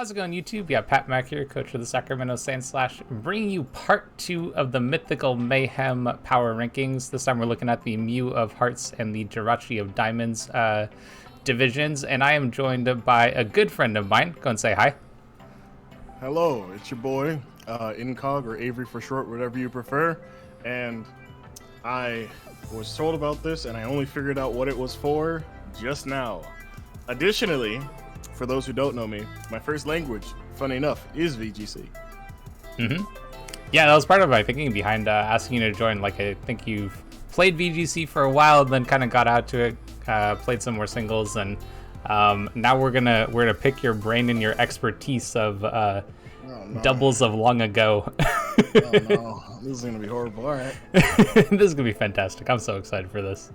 How's it going, YouTube? Yeah, Pat Mack here, coach of the Sacramento Sand Slash, bringing you part 2 of the Mythical Mayhem power rankings. This time we're looking at the Mew of Hearts and the Jirachi of Diamonds divisions, and I am joined by a good friend of mine. Go and say hi. Hello, it's your boy, Incog, or Avery for short, whatever you prefer, and I was told about this, and I only figured out what it was for just now. Additionally, for those who don't know me, my first language, funny enough, is VGC. Yeah, that was part of my thinking behind asking you to join. Like, I think you've played VGC for a while, then kind of got out to it, played some more singles, and now we're gonna pick your brain and your expertise of doubles of long ago. Oh no, this is gonna be horrible. All right, this is gonna be fantastic. I'm so excited for this.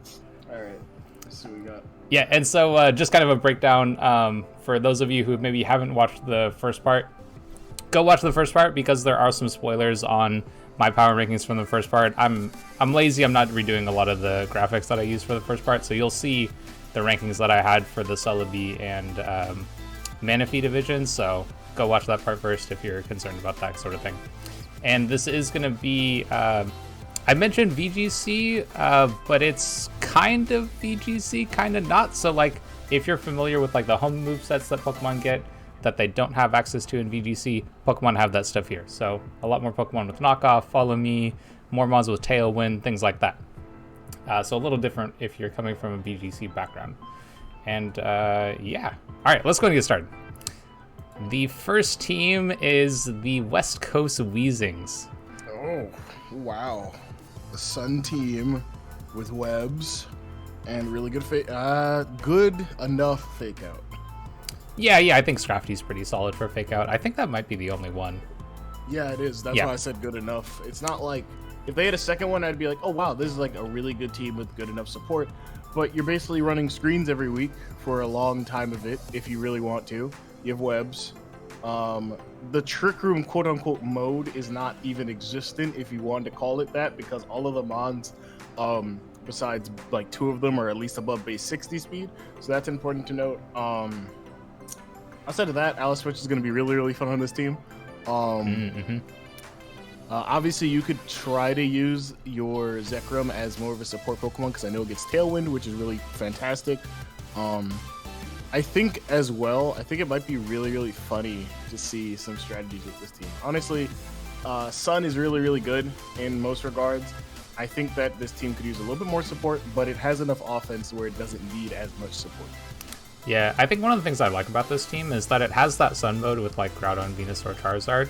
all right. Let's see what we got. Yeah, and so just kind of a breakdown for those of you who maybe haven't watched the first part. Go watch the first part because there are some spoilers on my power rankings from the first part. I'm lazy. I'm not redoing a lot of the graphics that I used for the first part, so you'll see the rankings that I had for the Celebi and Manaphy divisions. So go watch that part first if you're concerned about that sort of thing. And this is going to be I mentioned VGC, but it's kind of VGC, kind of not. So, like, if you're familiar with, like, the home movesets that Pokemon get that they don't have access to in VGC, Pokemon have that stuff here. So, a lot more Pokemon with Knockoff, Follow Me, more mons with Tailwind, things like that. So, a little different if you're coming from a VGC background. And, yeah. All right, let's go and get started. The first team is the West Coast Weezings. Oh, wow. The Sun team with webs and really good good enough fake out. Yeah, I think Scrafty's pretty solid for fake out. I think that might be the only one. Yeah, it is. That's why I said good enough. It's not like if they had a second one, I'd be like, oh wow, this is like a really good team with good enough support. But you're basically running screens every week for a long time of it if you really want to. You have webs. The Trick Room quote-unquote mode is not even existent if you wanted to call it that, because all of the mons, besides like 2 of them, are at least above base 60 speed, so that's important to note. Outside of that, Alice Switch is going to be really fun on this team. Obviously you could try to use your Zekrom as more of a support Pokemon, because I know it gets Tailwind, which is really fantastic. I think as well, I think it might be really funny to see some strategies with this team. Honestly, Sun is really good in most regards. I think that this team could use a little bit more support, but it has enough offense where it doesn't need as much support. Yeah, I think one of the things I like about this team is that it has that Sun mode with like Groudon, Venusaur, Charizard,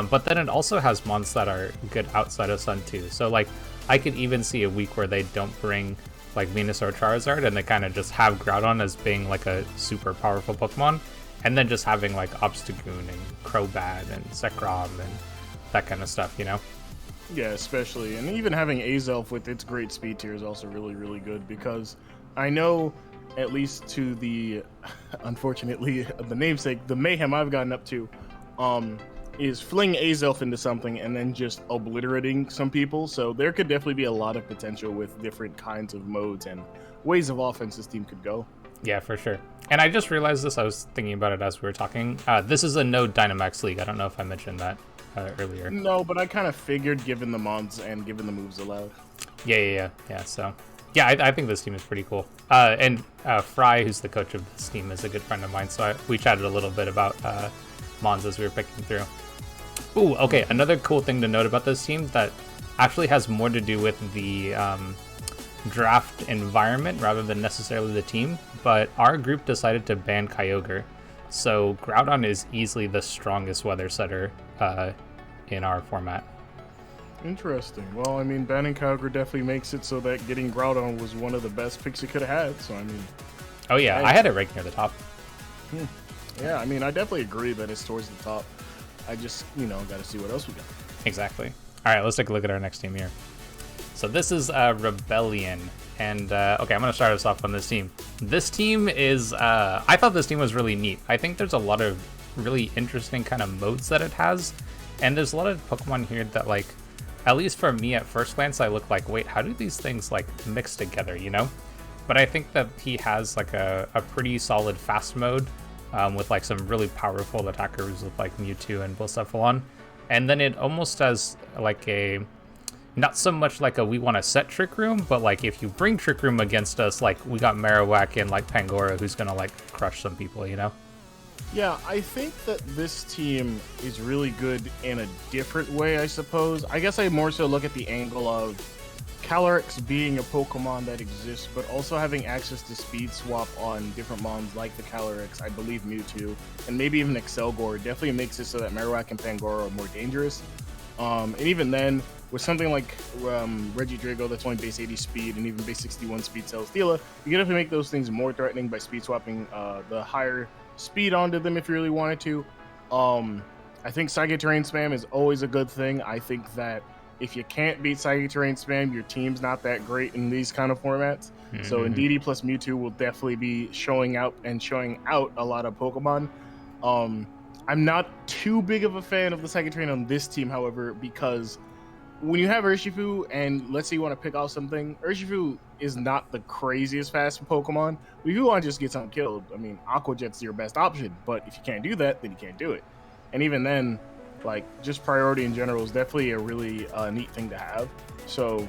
but then it also has mons that are good outside of Sun too. So like, I could even see a week where they don't bring like Venusaur, Charizard, and they kind of just have Groudon as being like a super powerful Pokemon, and then just having like Obstagoon and Crobat and Zekrom and that kind of stuff, you know? Yeah, especially, and even having Azelf with its great speed tier is also really good, because I know, at least to the, unfortunately, the namesake, the mayhem I've gotten up to, is fling Azelf into something and then just obliterating some people. So there could definitely be a lot of potential with different kinds of modes and ways of offense this team could go. Yeah, for sure. And I just realized this, I was thinking about it as we were talking. This is a no Dynamax League. I don't know if I mentioned that earlier. No, but I kind of figured given the mons and given the moves allowed. Yeah, so yeah, I think this team is pretty cool. And Fry, who's the coach of this team, is a good friend of mine, so we chatted a little bit about mons as we were picking through. Ooh, okay, another cool thing to note about this team that actually has more to do with the draft environment rather than necessarily the team, but our group decided to ban Kyogre. So Groudon is easily the strongest weather setter in our format. Interesting. Well, I mean, banning Kyogre definitely makes it so that getting Groudon was one of the best picks you could have had, so I mean... Oh yeah, I had it right near the top. Yeah, I mean, I definitely agree that it's towards the top. I just, got to see what else we got. Exactly. All right, let's take a look at our next team here. So this is Rebellion. And, okay, I'm going to start us off on this team. This team is, I thought this team was really neat. I think there's a lot of really interesting kind of modes that it has. And there's a lot of Pokemon here that, like, at least for me at first glance, I look like, wait, how do these things, like, mix together, you know? But I think that he has, like, a pretty solid fast mode with like some really powerful attackers with like Mewtwo and Blacephalon. And then it almost has like a, not so much like a we want to set Trick Room, but like if you bring Trick Room against us, like we got Marowak and like Pangoro who's gonna like crush some people, you know? Yeah, I think that this team is really good in a different way, I suppose. I guess I more so look at the angle of Calyrex being a Pokemon that exists, but also having access to Speed Swap on different mons like the Calyrex, I believe Mewtwo, and maybe even Excelgor definitely makes it so that Marowak and Pangoro are more dangerous. And even then, with something like Regidrago that's only base 80 speed and even base 61 speed Celesteela, you can definitely make those things more threatening by speed swapping the higher speed onto them if you really wanted to. I think Psychic Terrain spam is always a good thing. I think that if you can't beat Psychic Terrain spam, your team's not that great in these kind of formats. So Indeedee plus Mewtwo will definitely be showing out a lot of Pokemon. I'm not too big of a fan of the Psychic Terrain on this team, however, because when you have Urshifu, and let's say you want to pick off something, Urshifu is not the craziest fast Pokemon. But if you want to just get something killed, I mean, Aqua Jet's your best option. But if you can't do that, then you can't do it. And even then, like, just priority in general is definitely a really neat thing to have. So,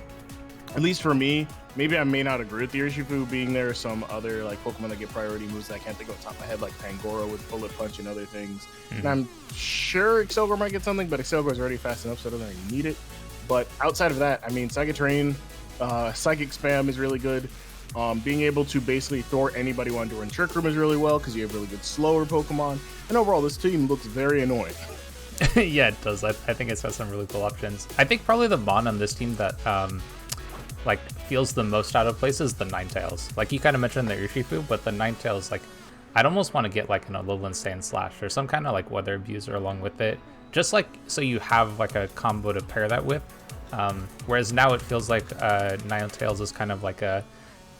at least for me, maybe I may not agree with the Urshifu being there. Some other like Pokemon that get priority moves that I can't think of off the top of my head, like Pangoro with Bullet Punch and other things. And I'm sure Excelgor might get something, but Excelgor is already fast enough, so I don't really need it. But outside of that, I mean, Psychic Terrain, Psychic Spam is really good. Being able to basically thwart anybody wanting to run Trick Room is really well because you have really good slower Pokemon. And overall, this team looks very annoying. Yeah, it does. I think it's got some really cool options. I think probably the mon on this team that like feels the most out of place is the Ninetales. Like you kind of mentioned the Urshifu, but the Ninetales, like I'd almost want to get like an Alolan Sand Slash or some kind of like Weather Abuser along with it. Just like so you have like a combo to pair that with. Whereas now it feels like Ninetales is kind of like a,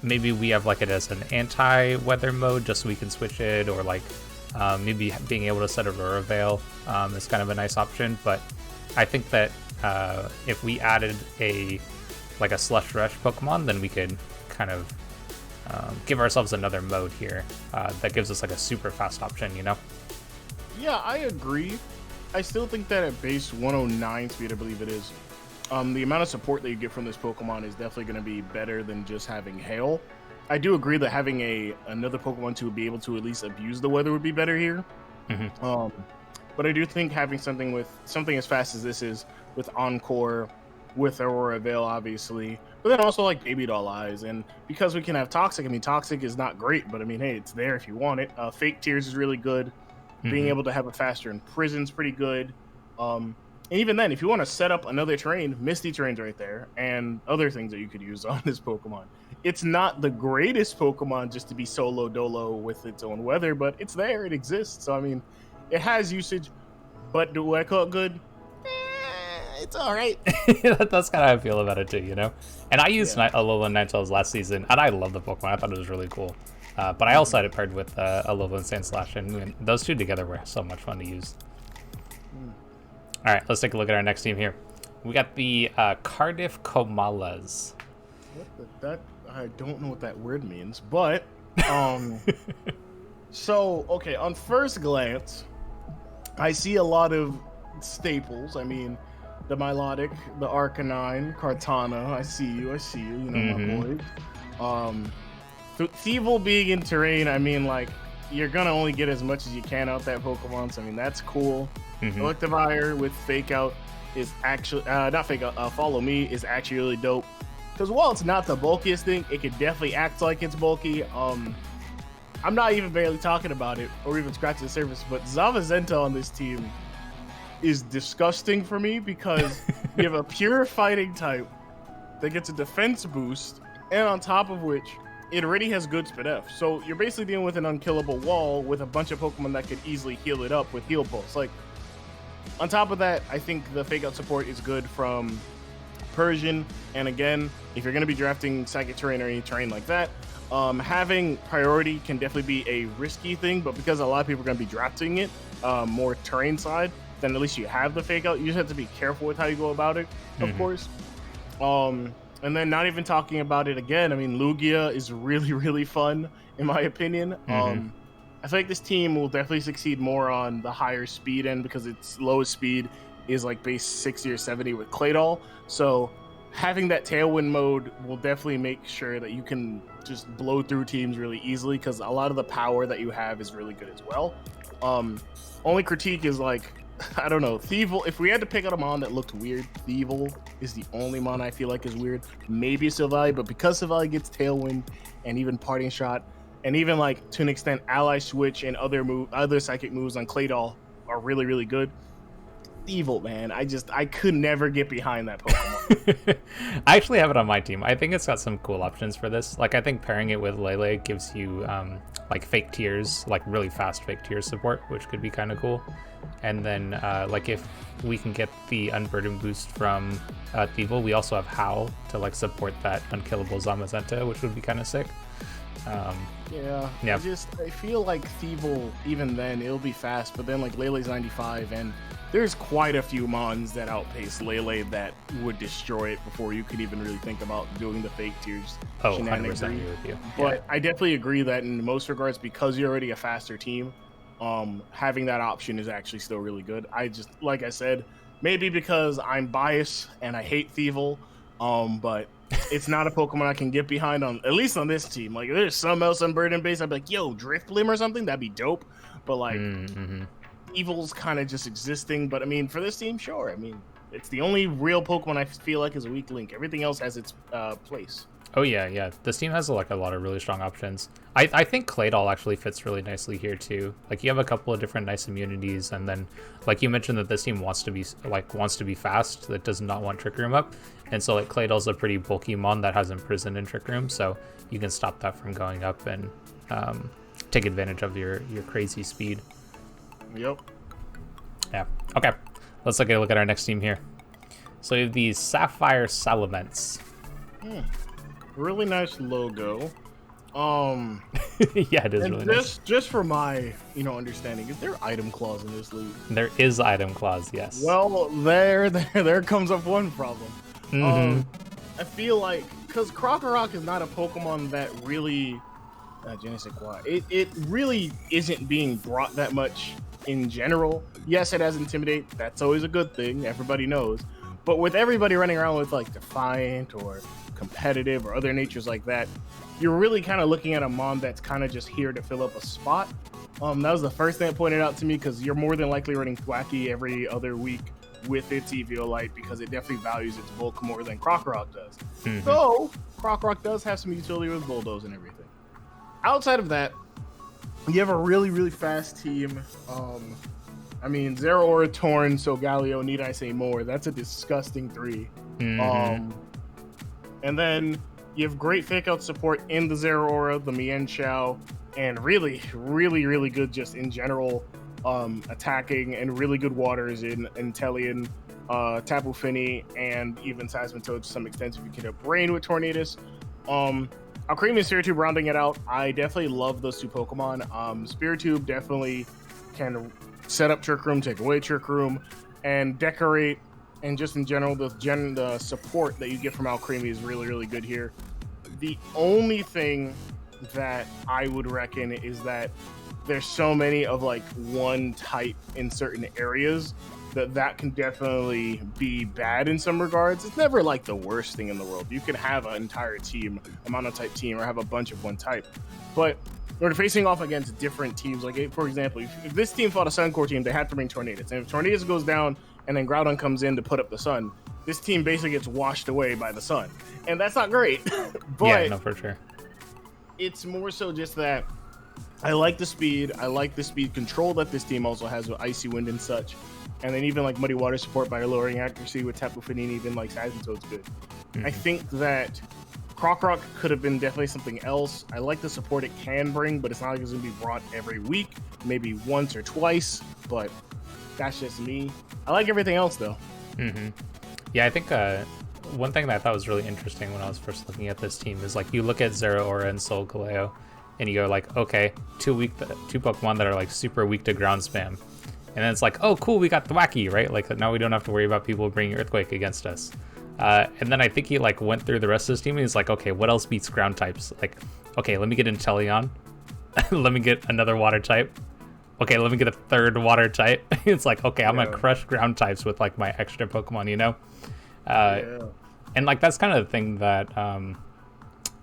maybe we have like it as an anti-weather mode just so we can switch it, or like maybe being able to set Aurora Veil is kind of a nice option. But I think that if we added a Slush Rush Pokemon, then we could kind of give ourselves another mode here that gives us like a super fast option, you know? Yeah, I agree. I still think that at base 109 speed, I believe it is, the amount of support that you get from this Pokemon is definitely going to be better than just having Hail. I do agree that having another Pokemon to be able to at least abuse the weather would be better here. But I do think having something as fast as this is, with Encore, with Aurora Veil, obviously, but then also like Baby Doll Eyes, and because we can have Toxic, I mean, Toxic is not great, but I mean, hey, it's there if you want it. Fake Tears is really good. Being able to have a faster Imprison's pretty good. And even then, if you want to set up another terrain, Misty Terrain's right there, and other things that you could use on this Pokemon. It's not the greatest Pokemon just to be solo dolo with its own weather, but it's there, it exists. So I mean, it has usage, but do I call it good? It's all right. That's kind of how I feel about it too, you know? And I used Alolan Ninetales last season, and I love the Pokemon. I thought it was really cool. But I also had it paired with Alolan Sand Slash, and those two together were so much fun to use. All right, let's take a look at our next team here. We got the Cardiff Komalas. I don't know what that word means, but so okay, on first glance, I see a lot of staples. I mean, the Milotic, the Arcanine, Kartana. I see you. You know, my boy. Thievul being in terrain, I mean, like, you're gonna only get as much as you can out that Pokemon, so I mean, that's cool. Electivire with Fake Out is actually, not Fake Out, Follow Me is actually really dope. Because while it's not the bulkiest thing, it can definitely act like it's bulky. I'm not even barely talking about it or even scratching the surface, but Zamazenta on this team is disgusting for me because you have a pure fighting type that gets a defense boost, and on top of which, it already has good SpDef. So you're basically dealing with an unkillable wall with a bunch of Pokemon that could easily heal it up with Heal Pulse. Like, on top of that, I think the Fake Out support is good from Persian. And again, if you're going to be drafting Psychic Terrain or any terrain like that, having priority can definitely be a risky thing. But because a lot of people are going to be drafting it more terrain side, then at least you have the Fake Out. You just have to be careful with how you go about it, of course. And then not even talking about it again, I mean, Lugia is really, really fun, in my opinion. I I feel like this team will definitely succeed more on the higher speed end because its lowest speed is like base 60 or 70 with Claydol. So having that Tailwind mode will definitely make sure that you can just blow through teams really easily because a lot of the power that you have is really good as well. Only critique is like, I don't know, Thievel. If we had to pick out a mon that looked weird, Thievel is the only mon I feel like is weird. Maybe Sylvali, but because Sylvali gets Tailwind and even Parting Shot, and even like to an extent Ally Switch and other psychic moves on Claydol are really, really good. Thievel, man, I could never get behind that Pokemon. I actually have it on my team. I think it's got some cool options for this. Like I think pairing it with Lele gives you like fake tears, like really fast fake tears support, which could be kind of cool. And then like if we can get the Unburden boost from Thievel, we also have Howl to like support that unkillable Zamazenta, which would be kind of sick. Yeah. I feel like Thievel, even then, it'll be fast, but then like Lele's 95, and there's quite a few mons that outpace Lele that would destroy it before you could even really think about doing the fake tears. Oh, 100% agree with you. But I definitely agree that in most regards, because you're already a faster team, having that option is actually still really good. Like I said, maybe because I'm biased and I hate Thievel, but it's not a Pokemon I can get behind on, at least on this team. Like, if there's some else on Burden base, I'd be like, yo, Drifblim or something, that'd be dope. But like, Evil's kind of just existing. But I mean, for this team, sure. I mean, it's the only real Pokemon I feel like is a weak link. Everything else has its place. Oh yeah. This team has like a lot of really strong options. I think Claydol actually fits really nicely here too. Like you have a couple of different nice immunities, and then like you mentioned that this team wants to be fast, that does not want Trick Room up, and so like Claydol's a pretty bulky mon that has Imprisoned in Trick Room, so you can stop that from going up and take advantage of your crazy speed. Yep. Yeah. Okay. Let's take a look at our next team here. So we have the Sapphire Salamence. Really nice logo. Yeah, it is really nice. Just for my, understanding, is there item clause in this league? There is item clause, yes. Well, there comes up one problem. I feel like, because Krokorok is not a Pokemon that really, it really isn't being brought that much in general. Yes, it has Intimidate. That's always a good thing. Everybody knows. But with everybody running around with like Defiant or Competitive or other natures like that, you're really kind of looking at a mon that's kind of just here to fill up a spot. That was the first thing that pointed out to me, because you're more than likely running Thwacky every other week with its Eviolite, because it definitely values its bulk more than Krokorok does. So Krokorok does have some utility with Bulldoze and everything. Outside of that, you have a really, really fast team. I mean, Zero Aura, Torn, so Galio, need I say more? That's a disgusting 3. And then you have great fake out support in the Zero Aura, the Mienshao, and really, really, really good just in general attacking, and really good waters in Inteleon, Tapu Fini, and even Seismitoad to some extent if you can have Rain with Tornadus. Alcremie and Spiritomb rounding it out. I definitely love those two Pokemon. Spiritomb definitely can set up Trick Room, take away Trick Room, and decorate, and just in general, the support that you get from Alcremie is really, really good here. The only thing that I would reckon is that there's so many of like one type in certain areas that can definitely be bad in some regards. It's never like the worst thing in the world. You can have an entire team, a monotype team, or have a bunch of one type. But when you're facing off against different teams, like for example, if this team fought a Suncore team, they have to bring Tornadus. And if Tornadus goes down and then Groudon comes in to put up the Sun, this team basically gets washed away by the Sun. And that's not great. But yeah, no, for sure. It's more so just that I like the speed. I like the speed control that this team also has with Icy Wind and such. And then even like Muddy Water support by lowering accuracy with Tapu Fini, and even like Seismitoad's good. I think that Krokorok could have been definitely something else. I like the support it can bring, but it's not like it's going to be brought every week, maybe once or twice, but that's just me. I like everything else though. Yeah, I think one thing that I thought was really interesting when I was first looking at this team is like you look at Zero Aura and Soul Galeo, and you go like, okay, two Pokemon that are like super weak to ground spam. And then it's like, oh, cool, we got Thwacky, right? Like, now we don't have to worry about people bringing Earthquake against us. And then I think he, like, went through the rest of his team, and he's like, okay, what else beats ground types? Like, okay, let me get Inteleon. let me get another water type. Okay, let me get a third water type. It's like, okay, I'm gonna crush ground types with like my extra Pokemon, you know? And like that's kind of the thing that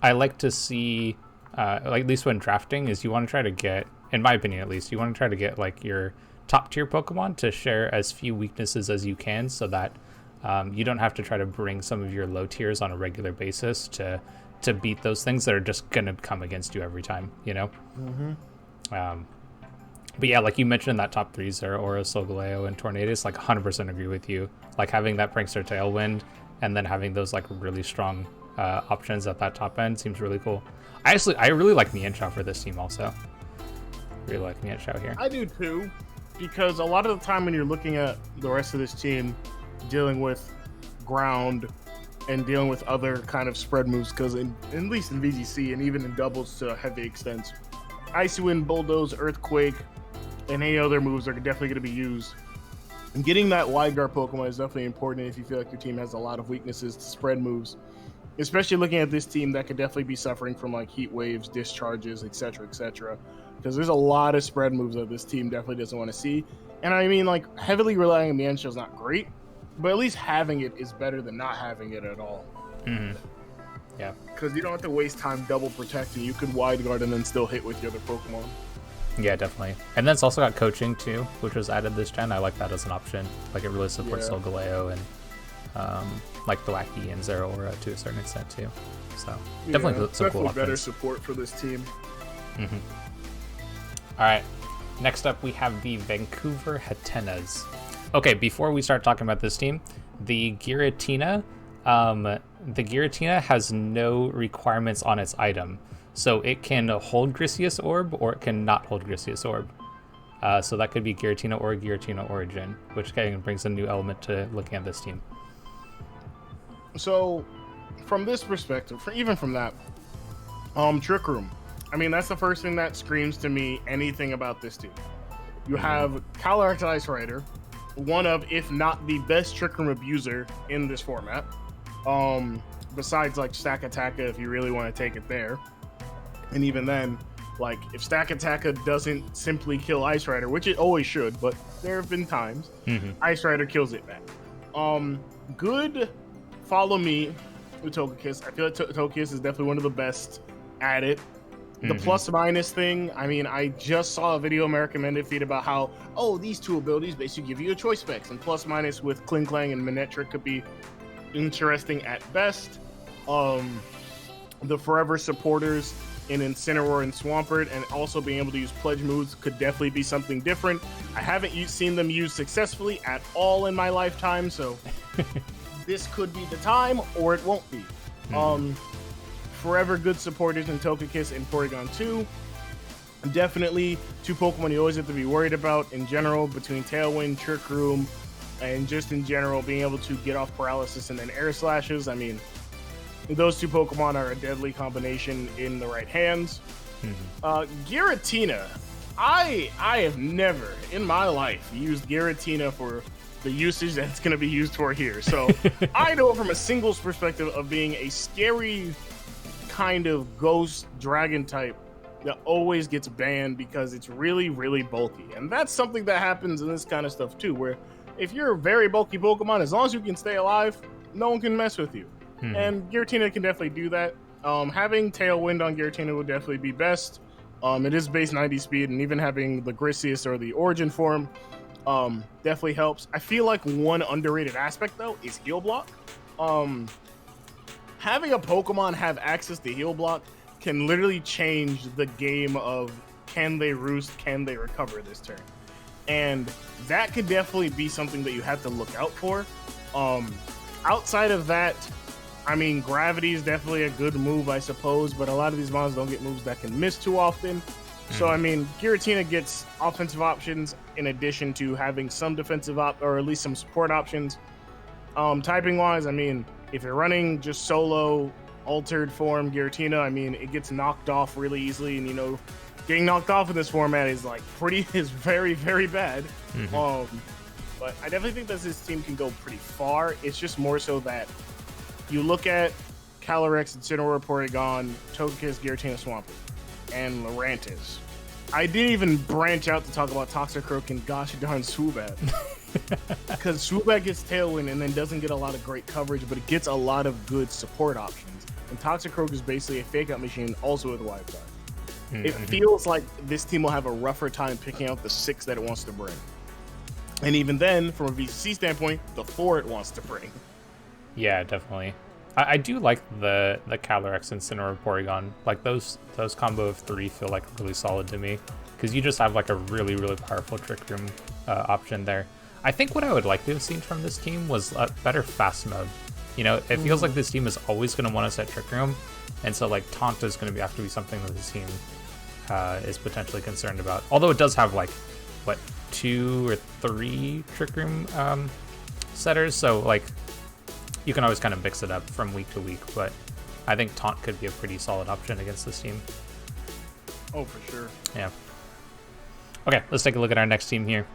I like to see, like at least when drafting, is you want to try to get, in my opinion at least, you want to try to get like your top tier Pokemon to share as few weaknesses as you can, so that you don't have to try to bring some of your low tiers on a regular basis to beat those things that are just gonna come against you every time, you know? But yeah, like you mentioned, that top 3 Zeraora, Solgaleo, and Tornadus, like 100% agree with you. Like having that Prankster Tailwind and then having those like really strong options at that top end seems really cool. I really like Mienshao for this team also. Really like Mienshao here. I do too, because a lot of the time when you're looking at the rest of this team dealing with ground and dealing with other kind of spread moves, because at least in VGC and even in doubles to a heavy extent, Icy Wind, Bulldoze, Earthquake, and any other moves are definitely going to be used. And getting that wide guard Pokemon is definitely important if you feel like your team has a lot of weaknesses to spread moves. Especially looking at this team that could definitely be suffering from like heat waves, discharges, etc., etc. Because there's a lot of spread moves that this team definitely doesn't want to see. And I mean, like, heavily relying on Mienshao is not great, but at least having it is better than not having it at all. Yeah. Because you don't have to waste time double protecting. You could wide guard and then still hit with the other Pokemon. Yeah, definitely. And then it's also got coaching too, which was added this gen. I like that as an option. Like it really supports Solgaleo and like Thwackey and Zeraora to a certain extent too. So definitely some cool options. Better support for this team. All right. Next up, we have the Vancouver Hatenas. Okay, before we start talking about this team, the Giratina has no requirements on its item. So it can hold Grisius Orb or it can not hold Grisius Orb. So that could be Giratina or Giratina Origin, which kind of brings a new element to looking at this team. So from this perspective, even from that, Trick Room. I mean, that's the first thing that screams to me anything about this team. You have Calyrex Ice Rider, one of, if not the best Trick Room abuser in this format. Besides like Stack Attacka, if you really want to take it there. And even then, like, if Stack Attacka doesn't simply kill Ice Rider, which it always should, but there have been times, Ice Rider kills it back. Good Follow Me with Togekiss. I feel like Togekiss is definitely one of the best at it. The plus-minus thing, I mean, I just saw a video in my recommended feed about how, these two abilities basically give you a choice specs, and plus-minus with Klinklang and Manectric could be interesting at best. The Forever supporters in Incineroar and Swampert, and also being able to use pledge moves could definitely be something different. I haven't seen them used successfully at all in my lifetime, so this could be the time, or it won't be. Forever good supporters in Togekiss and Porygon 2. Definitely two Pokemon you always have to be worried about in general, between Tailwind, Trick Room, and just in general being able to get off Paralysis and then Air Slashes. I mean, those two Pokemon are a deadly combination in the right hands. Giratina. I have never in my life used Giratina for the usage that it's going to be used for here. So I know from a singles perspective of being a scary kind of ghost dragon type that always gets banned because it's really, really bulky. And that's something that happens in this kind of stuff too, where if you're a very bulky Pokemon, as long as you can stay alive, no one can mess with you. And Giratina can definitely do that. Having Tailwind on Giratina would definitely be best. It is base 90 speed, and even having the Grisius or the Origin form definitely helps. I feel like one underrated aspect, though, is Heal Block. Having a Pokemon have access to Heal Block can literally change the game of can they roost, can they recover this turn. And that could definitely be something that you have to look out for. Outside of that, I mean, Gravity is definitely a good move, I suppose, but a lot of these monsters don't get moves that can miss too often. So, I mean, Giratina gets offensive options in addition to having some defensive or at least some support options. Typing-wise, I mean, if you're running just solo altered form Giratina, I mean, it gets knocked off really easily, and, you know, getting knocked off in this format is, like, is very, very bad. But I definitely think that this team can go pretty far. It's just more so that you look at Calyrex, Incineroar, Porygon, Togekiss, Giratina, Swampert. and Lurantis. I didn't even branch out to talk about Toxicroak and gosh darn Swoobat. Because Swoobat gets Tailwind and then doesn't get a lot of great coverage, but it gets a lot of good support options. And Toxicroak is basically a fake out machine also with Wi-Fi. It feels like this team will have a rougher time picking out the 6 that it wants to bring. And even then, from a VCC standpoint, the 4 it wants to bring. Yeah, definitely. I do like the Calyrex and Cineroar Porygon. Like those combo of 3 feel like really solid to me. Because you just have like a really, really powerful Trick Room option there. I think what I would like to have seen from this team was a better fast mode. You know, it feels like this team is always going to want to set Trick Room. And so like Taunt is going to have to be something that this team is potentially concerned about. Although it does have like, what, 2 or 3 Trick Room setters. So like you can always kind of mix it up from week to week. But I think Taunt could be a pretty solid option against this team. Oh, for sure. Yeah. Okay, let's take a look at our next team here.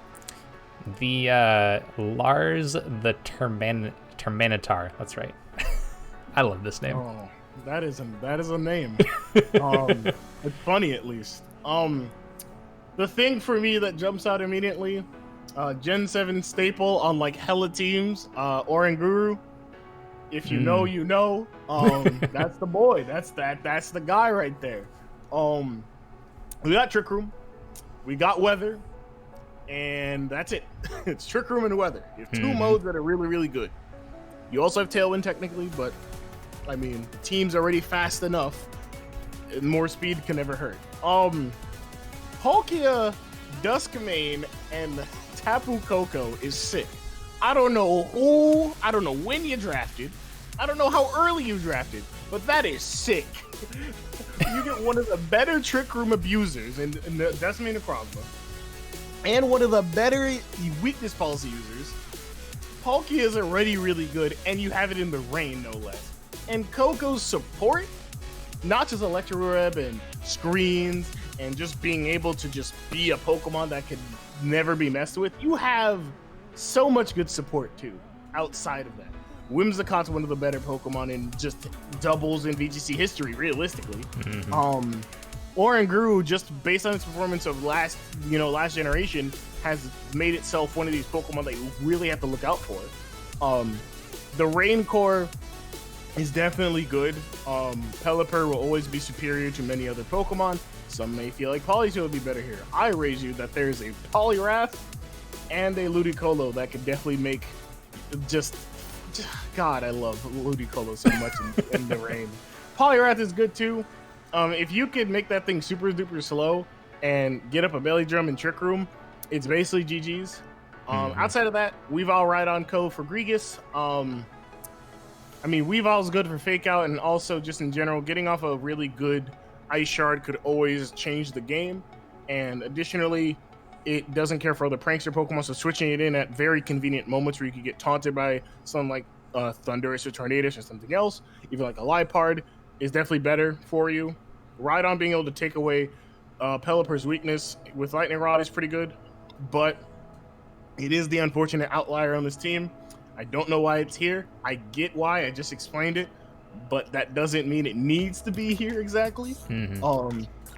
The Lars the Terminator. That's right. I love this name. Oh, that is a name. It's funny at least. The thing for me that jumps out immediately, Gen 7 staple on like hella teams, Oranguru. If you know, you know. That's the boy. That's the guy right there. We got Trick Room, we got Weather, and that's it. It's Trick Room and Weather. You have 2 modes that are really, really good. You also have Tailwind technically, but I mean, the team's already fast enough. And more speed can never hurt. Palkia, Duskmane, and Tapu Koko is sick. I don't know when you drafted. I don't know how early you drafted, but that is sick. You get one of the better Trick Room abusers in Duskmane and Frogma, and one of the better weakness policy users. Palkia is already really good, and you have it in the rain, no less. And Coco's support, not just Electro Web and screens, and just being able to just be a Pokemon that could never be messed with. You have so much good support, too, outside of that. Whimsicott's one of the better Pokemon in just doubles in VGC history, realistically. Oranguru, just based on its performance of last generation, has made itself one of these Pokemon that you really have to look out for. The Rain Core is definitely good. Pelipper will always be superior to many other Pokemon. Some may feel like Polysseal would be better here. I raise you that there's a Poliwrath and a Ludicolo that could definitely make God, I love Ludicolo so much in the rain. Poliwrath is good too. If you could make that thing super duper slow and get up a belly drum and Trick Room, it's basically GG's. Outside of that, Weavile Ride-On Co for Gregas. I mean, Weavile's good for Fake Out, and also just in general, getting off a really good Ice Shard could always change the game. And additionally, it doesn't care for other prankster Pokemon, so switching it in at very convenient moments where you could get taunted by something like Thundurus or Tornadus or something else, even like a Liepard, is definitely better for you. Rhydon being able to take away Pelipper's weakness with Lightning Rod is pretty good, but it is the unfortunate outlier on this team. I don't know why it's here. I get why, I just explained it, but that doesn't mean it needs to be here exactly.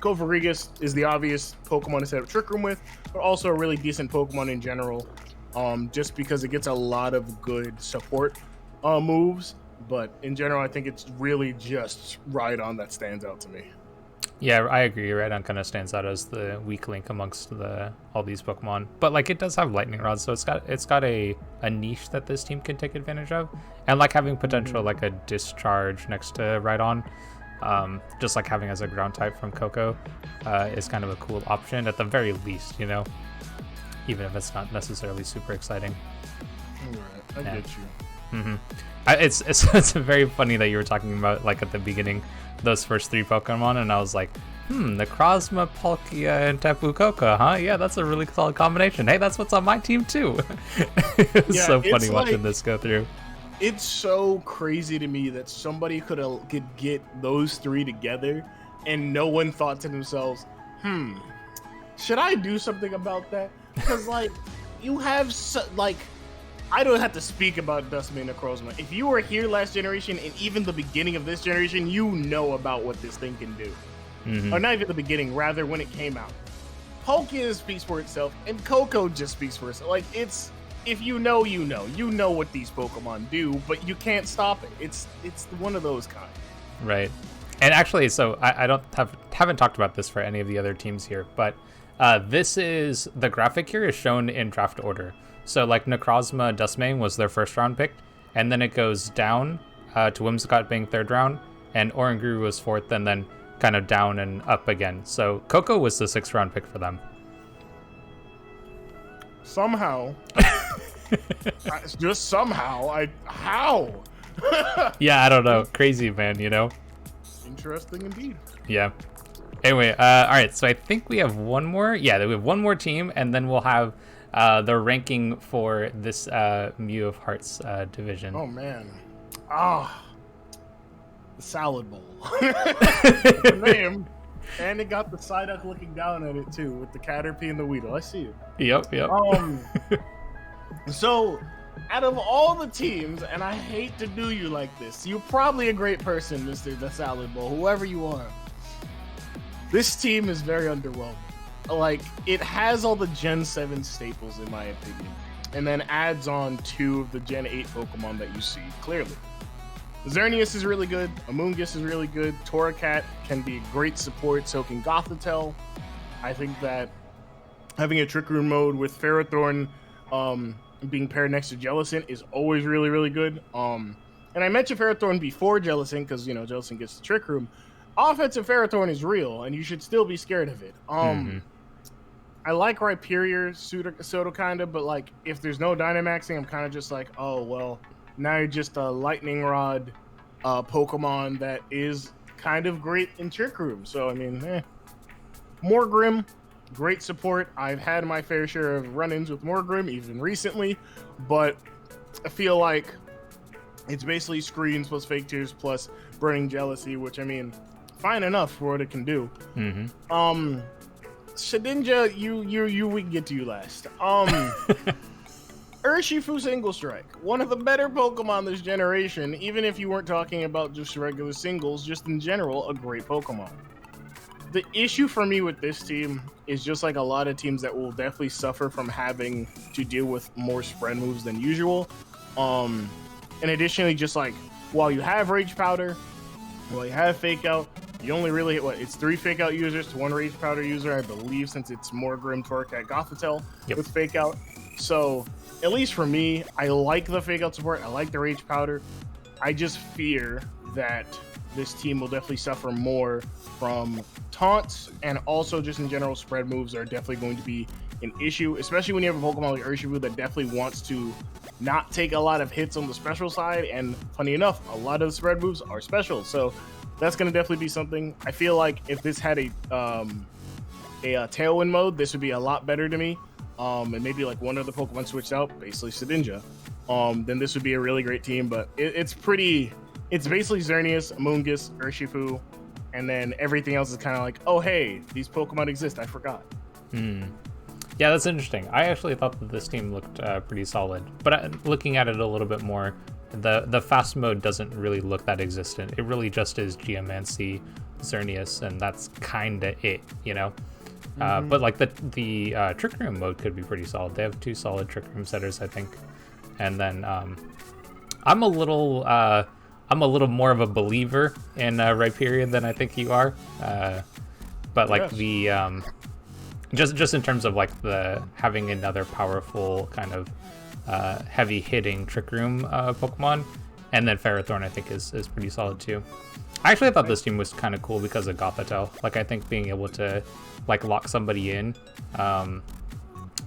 Cofagrigus is the obvious Pokemon to set up Trick Room with, but also a really decent Pokemon in general, just because it gets a lot of good support moves. But in general, I think it's really just Rhydon that stands out to me. Yeah, I agree. Rhydon kind of stands out as the weak link amongst all these Pokemon. But like, it does have Lightning Rod, so it's got a niche that this team can take advantage of, and like having potential like a Discharge next to Rhydon, just like having as a ground type from Coco, is kind of a cool option at the very least, you know, even if it's not necessarily super exciting. All right, I get you. It's very funny that you were talking about like at the beginning those first 3 Pokemon, and I was like, Necrozma, Palkia, and Tapu Koko, huh? Yeah, that's a really solid combination. Hey, that's what's on my team too. It's so funny watching this go through. It's so crazy to me that somebody could get those 3 together, and no one thought to themselves, should I do something about that? Because like, you have I don't have to speak about Duskmane and Necrozma. If you were here last generation and even the beginning of this generation, you know about what this thing can do. Or not even the beginning, rather when it came out. Pokken speaks for itself, and Coco just speaks for itself. Like, it's, if you know, you know. You know what these Pokemon do, but you can't stop it. It's one of those kind. Right. And actually, so I haven't talked about this for any of the other teams here, but this is, the graphic here is shown in draft order. So like Necrozma Dustmane was their first round pick, and then it goes down to Whimsicott being third round, and Oranguru was fourth, and then kind of down and up again. So Coco was the 6th round pick for them. Somehow, just somehow, how? Yeah, I don't know. Crazy, man, you know? Interesting indeed. Yeah. Anyway, all right, so I think we have one more. Yeah, we have one more team, and then we'll have the ranking for this Mew of Hearts division. Oh, man. The Salad Bowl. The name. And it got the Psyduck looking down at it, too, with the Caterpie and the Weedle. I see it. Yep. So, out of all the teams, and I hate to do you like this, you're probably a great person, Mr. The Salad Bowl, whoever you are. This team is very underwhelming. Like, it has all the Gen 7 staples, in my opinion, and then adds on 2 of the Gen 8 Pokemon that you see clearly. Xerneas is really good, Amoonguss is really good, Torracat can be great support, so can Gothitelle. I think that having a Trick Room mode with Ferrothorn being paired next to Jellicent is always really, really good. And I mentioned Ferrothorn before Jellicent because, you know, Jellicent gets the Trick Room. Offensive Ferrothorn is real, and you should still be scared of it. I like Rhyperior, Soto kinda, but like if there's no Dynamaxing, I'm kind of just like, oh well, now you're just a Lightning Rod Pokemon that is kind of great in Trick Room. So I mean, Morgrim, great support. I've had my fair share of run-ins with Morgrim even recently, but I feel like it's basically Screens plus Fake Tears plus Burning Jealousy, which I mean, fine enough for what it can do. Shedinja, you we can get to you last. Urshifu Single Strike, one of the better Pokemon this generation, even if you weren't talking about just regular singles, just in general, a great Pokemon. The issue for me with this team is just like a lot of teams that will definitely suffer from having to deal with more spread moves than usual. And additionally, just like, while you have Rage Powder, while you have Fake Out, you only really hit, it's 3 Fake Out users to 1 Rage Powder user, I believe, since it's Morgrim, Torracat, Gothitelle with Fake Out. So, at least for me, I like the Fake Out support, I like the Rage Powder. I just fear that this team will definitely suffer more from taunts, and also just in general, spread moves are definitely going to be an issue, especially when you have a Pokemon like Urshifu that definitely wants to not take a lot of hits on the special side, and funny enough, a lot of the spread moves are special, so that's going to definitely be something. I feel like if this had a Tailwind mode, this would be a lot better to me, and maybe like one of the Pokemon switched out, basically Shedinja, then this would be a really great team, but it's basically Xerneas, Amoonguss, Urshifu, and then everything else is kind of like, oh hey, these Pokemon exist, I forgot. Yeah, that's interesting. I actually thought that this team looked pretty solid, but looking at it a little bit more, the fast mode doesn't really look that existent. It really just is Geomancy, Xerneas, and that's kind of it, you know? But like the Trick Room mode could be pretty solid. They have 2 solid Trick Room setters, I think. And then I'm a little more of a believer in Rhyperior than I think you are. But like the just in terms of like the having another powerful kind of heavy hitting Trick Room Pokemon, and then Ferrothorn I think is pretty solid too. I actually thought this team was kind of cool because of Gothitelle. Like I think being able to like lock somebody in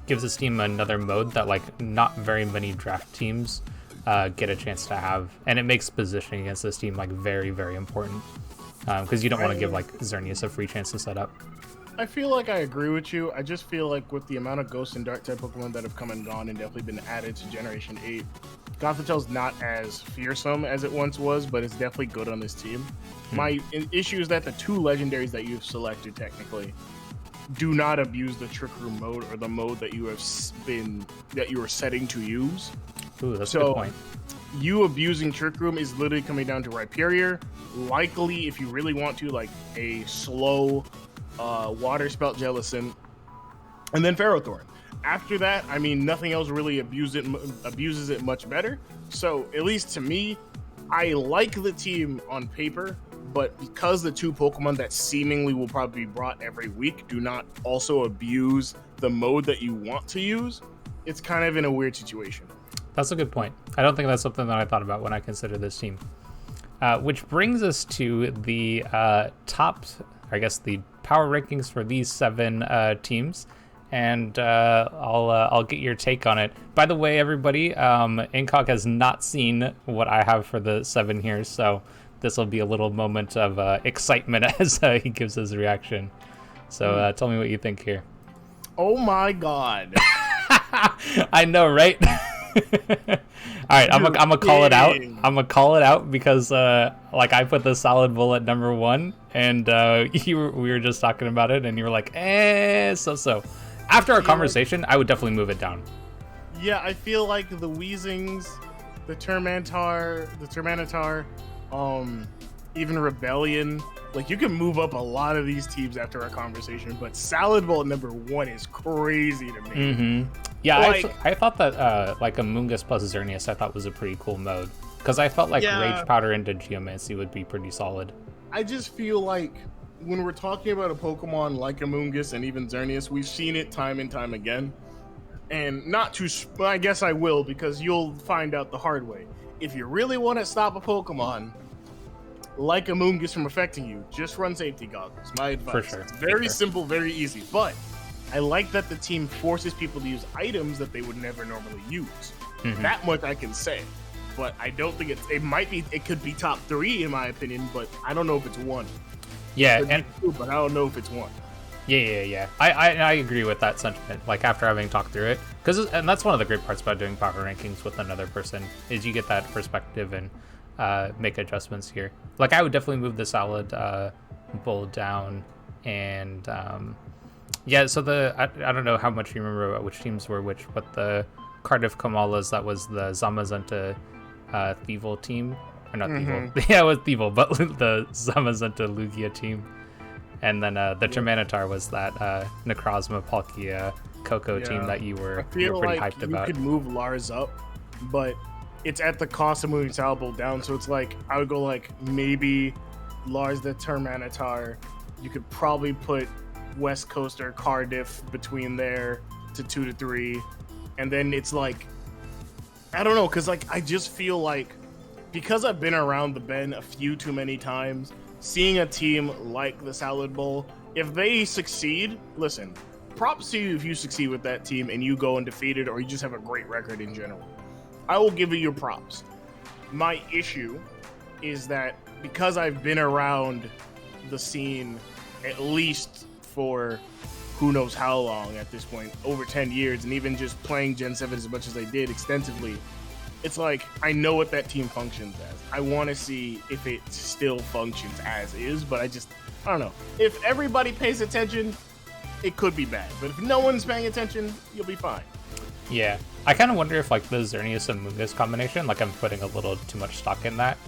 gives this team another mode that like not very many draft teams get a chance to have, and it makes positioning against this team like very, very important because you don't want to give like Xerneas a free chance to set up. I feel like I agree with you. I just feel like with the amount of Ghost and Dark type Pokemon that have come and gone and definitely been added to Generation 8, Gothitelle's not as fearsome as it once was, but it's definitely good on this team. My issue is that the 2 legendaries that you've selected technically do not abuse the Trick Room mode or the mode that you were setting to use. Ooh, that's a good point. you abusing Trick Room is literally coming down to Rhyperior. Likely, if you really want to, like a slow Water Spout Jellicent, and then Ferrothorn. After that, I mean, nothing else really abuses it much better. So, at least to me, I like the team on paper, but because the 2 Pokemon that seemingly will probably be brought every week do not also abuse the mode that you want to use, it's kind of in a weird situation. That's a good point. I don't think that's something that I thought about when I consider this team. Which brings us to the top, I guess, the power rankings for these 7 teams. And I'll get your take on it. By the way, everybody, Incog has not seen what I have for the 7 here, so this will be a little moment of excitement as he gives his reaction. So tell me what you think here. Oh my god. I know, right? All right, I'm gonna call it out. I'm gonna call it out because like I put the Solid Bull at number 1, and we were just talking about it, and you were like, so. After our conversation, I would definitely move it down. Yeah, I feel like the Weezings, the Termanitar, even Rebellion, like you can move up a lot of these teams after our conversation, but Salad Bowl at number 1 is crazy to me. Mm-hmm. Yeah, like, I thought that like Amoonguss plus Xerneas I thought was a pretty cool mode, because I felt like Rage Powder into Geomancy would be pretty solid. I just feel like when we're talking about a Pokemon like Amoonguss and even Xerneas, we've seen it time and time again. And not to, I guess I will, because you'll find out the hard way. If you really want to stop a Pokemon like Amoonguss from affecting you, just run safety goggles. My advice. For sure. It's very simple, very easy. But I like that the team forces people to use items that they would never normally use. Mm-hmm. That much I can say. But I don't think it could be top 3 in my opinion, but I don't know if it's 1. Yeah, and 2, but I don't know if it's 1. Yeah. I agree with that sentiment. Like after having talked through it, and that's one of the great parts about doing power rankings with another person is you get that perspective and make adjustments here. Like I would definitely move the Salad Bull down, and yeah. So I don't know how much you remember about which teams were which, but the Cardiff Kamalas, that was the Zamazenta Thievul team. Or not Thievul. Yeah, it was Thievul, but the Zamazenta Lugia team. And then the Termanitar was that Necrozma Palkia Coco team that you were pretty hyped about. You could move Lars up, but it's at the cost of moving Salable down. So it's like, I would go like maybe Lars the Termanitar. You could probably put West Coast or Cardiff between there to 2 to 3. And then it's like, I don't know, because like I just feel like, because I've been around the bend a few too many times, seeing a team like the Salad Bowl, if they succeed, listen, props to you if you succeed with that team and you go undefeated or you just have a great record in general. I will give you your props. My issue is that because I've been around the scene at least for who knows how long at this point, over 10 years, and even just playing Gen 7 as much as I did extensively, it's like, I know what that team functions as. I want to see if it still functions as is, but I don't know. If everybody pays attention, it could be bad. But if no one's paying attention, you'll be fine. Yeah. I kind of wonder if, like, the Xerneas and Amoonguss combination, like, I'm putting a little too much stock in that.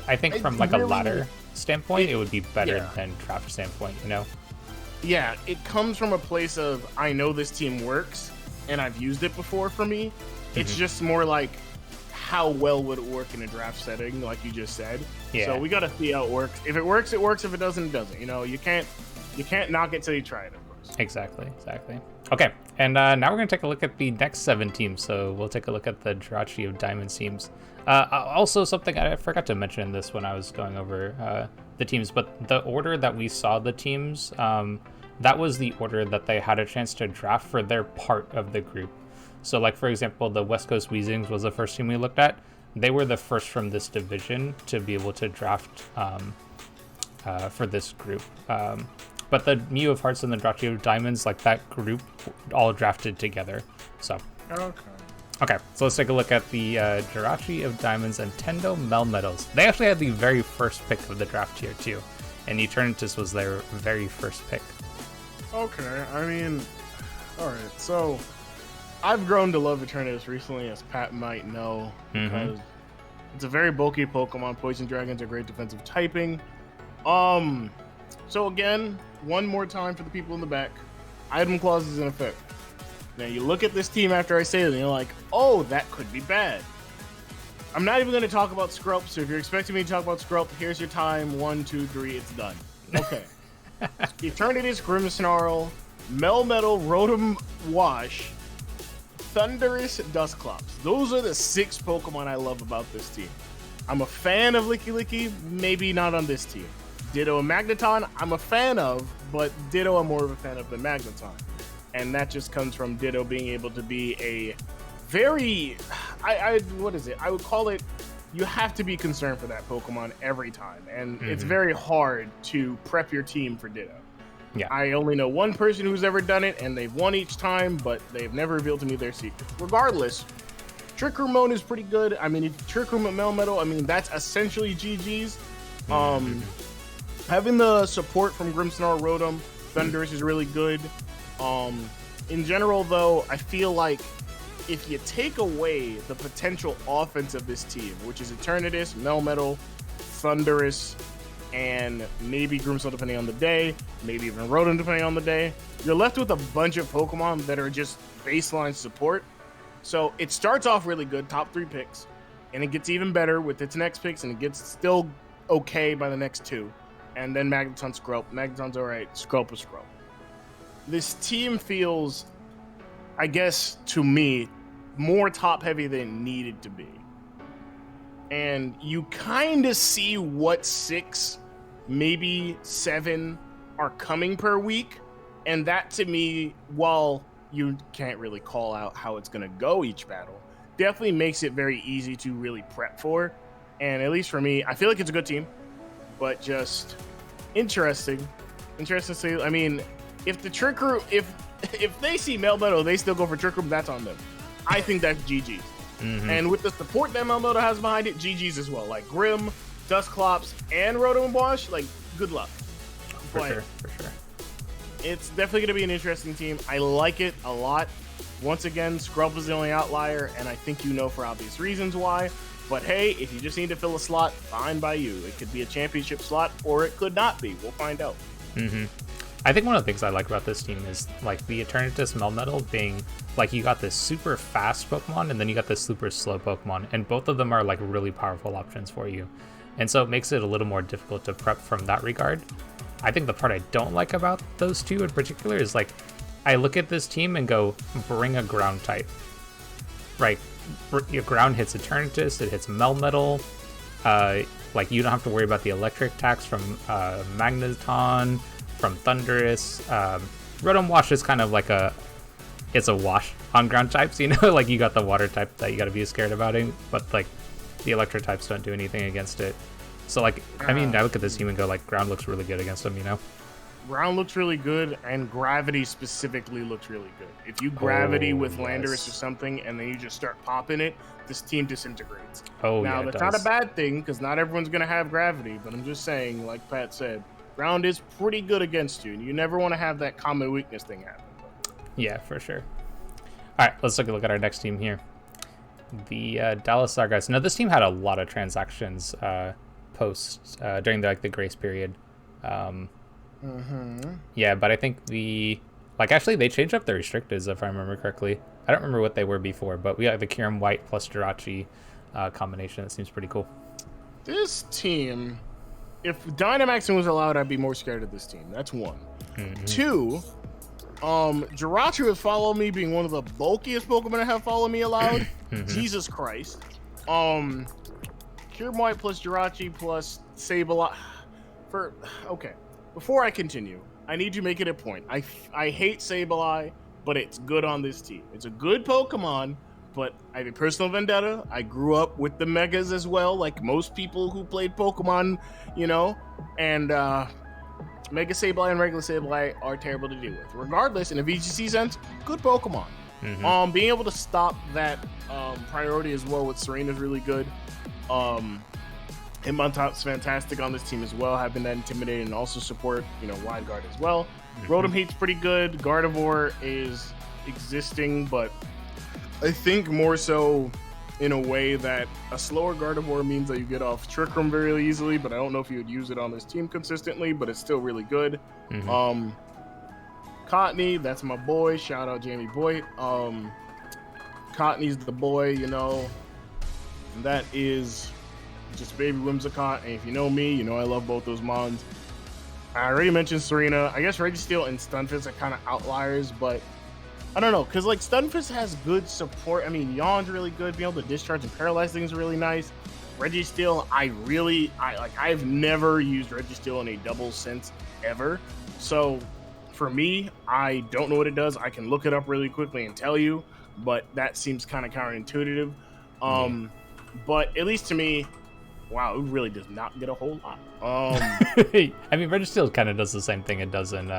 I think from, like, a ladder standpoint, it would be better than draft standpoint, you know? Yeah, it comes from a place of, I know this team works, and I've used it before for me. It's just more like, how well would it work in a draft setting, like you just said. Yeah. So we got to see how it works. If it works, it works. If it doesn't, it doesn't. You know, you can't knock it till you try it, of course. Exactly. Okay, and now we're going to take a look at the next 7 teams. So we'll take a look at the Jirachi of Diamond teams. Also, something I forgot to mention this when I was going over the teams, but the order that we saw the teams, that was the order that they had a chance to draft for their part of the group. So, like, for example, the West Coast Weezings was the first team we looked at. They were the first from this division to be able to draft for this group. But the Mew of Hearts and the Jirachi of Diamonds, like, that group all drafted together. So, okay, so let's take a look at the Jirachi of Diamonds and Tendo Melmetal. They actually had the very first pick of the draft here, too. And Eternatus was their very first pick. Okay, I mean, alright, so I've grown to love Eternatus recently, as Pat might know, because it's a very bulky Pokemon. Poison Dragons are great defensive typing. So again, one more time for the people in the back. Item clauses in effect. Now you look at this team after I say it, and you're like, oh, that could be bad. I'm not even going to talk about Scrub, so if you're expecting me to talk about Scrub, here's your time. 1, 2, 3, it's done. Okay. Eternatus, Grimmsnarl, Melmetal, Rotom Wash, Thundurus, Dusclops. Those are the 6 Pokemon I love about this team. I'm a fan of Licky Licky, maybe not on this team. Ditto and Magneton, I'm a fan of, but Ditto I'm more of a fan of than Magneton. And that just comes from Ditto being able to be a very, what is it? I would call it, you have to be concerned for that Pokemon every time. And it's very hard to prep your team for Ditto. Yeah. I only know one person who's ever done it, and they've won each time, but they've never revealed to me their secrets. Regardless, Trick Room mode is pretty good. I mean, if Trick Room at Melmetal, I mean, that's essentially GG's. Having the support from Grimmsnarl, Rotom, Thundurus is really good. In general, though, I feel like if you take away the potential offense of this team, which is Eternatus, Melmetal, Thundurus, and maybe Grimmsnarl depending on the day, maybe even Rotom depending on the day, you're left with a bunch of Pokemon that are just baseline support. So it starts off really good, top 3 picks, and it gets even better with its next picks, and it gets still okay by the next 2. And then Magneton, Scrub. Magneton's alright, Scrub was Scrub. This team feels, I guess, to me, more top-heavy than it needed to be. And you kind of see what 6, maybe 7 are coming per week. And that, to me, while you can't really call out how it's going to go each battle, definitely makes it very easy to really prep for. And at least for me, I feel like it's a good team. But just interesting to see. I mean, if the Trick Room, if they see Melmetal, they still go for Trick Room, that's on them. I think that's GG's. And with the support that Melmetal has behind it, GG's as well. Like Grimm, Dusclops, and Rotom Wash, like, good luck. For sure. It's definitely going to be an interesting team. I like it a lot. Once again, Scrub is the only outlier, and I think you know for obvious reasons why. But hey, if you just need to fill a slot, fine by you. It could be a championship slot, or it could not be. We'll find out. I think one of the things I like about this team is like the Eternatus Melmetal being like you got this super fast Pokemon and then you got this super slow Pokemon, and both of them are like really powerful options for you. And so it makes it a little more difficult to prep from that regard. I think the part I don't like about those two in particular is like I look at this team and go, bring a ground type. Right? Your ground hits Eternatus, it hits Melmetal. Like you don't have to worry about the electric attacks from Magneton, from Thundurus. Rotom Wash is kind of like it's a wash on ground types, you know? Like you got the water type that you got to be scared about it, but like the electric types don't do anything against it. So like, I mean, I look at this team and go like, ground looks really good against them, you know? Ground looks really good, and gravity specifically looks really good. If you gravity with Landorus or something, and then you just start popping it, this team disintegrates. Now, that's not a bad thing, because not everyone's going to have gravity, but I'm just saying, like Pat said, ground is pretty good against you, and you never want to have that common weakness thing happen. Yeah, for sure. All right, let's take a look at our next team here. The Dallas Argos. Now, this team had a lot of transactions post during the grace period. Yeah, but I think actually they changed up the restricteds if I remember correctly. I don't remember what they were before, but we have the Kyurem White plus Jirachi combination. That seems pretty cool. This team, if Dynamaxing was allowed, I'd be more scared of this team. That's one. 2, Jirachi would follow me, being one of the bulkiest Pokemon to have follow me allowed. Jesus Christ. Kyurem White plus Jirachi plus Sableye. Okay. Before I continue, I need to make it a point. I hate Sableye, but it's good on this team. It's a good Pokemon, but I have a personal vendetta. I grew up with the Megas as well, like most people who played Pokemon, you know, and Mega Sableye and regular Sableye are terrible to deal with. Regardless, in a VGC sense, good Pokemon. Being able to stop that priority as well with Serena is really good. Hitmontop's fantastic on this team as well, having that intimidating and also support, you know, wide guard as well. Rotom Heat's pretty good. Gardevoir is existing, but I think more so in a way that a slower Gardevoir means that you get off Trick Room very easily, but I don't know if you would use it on this team consistently, but it's still really good. Mm-hmm. Cottony, that's my boy. Shout out Jamie Boyd. Cottony's the boy, you know. And that is just Baby Whimsicott. And if you know me, you know I love both those mons. I already mentioned Serena. I guess Registeel and Stunfisk are kind of outliers, but I don't know, because like Stunfisk has good support. I mean, Yawn's really good. Being able to discharge and paralyze things is really nice. Registeel, I've never used Registeel in a double sense ever. So for me, I don't know what it does. I can look it up really quickly and tell you, but that seems kind of counterintuitive. But at least to me, wow, it really does not get a whole lot. I mean, Registeel kind of does the same thing it does in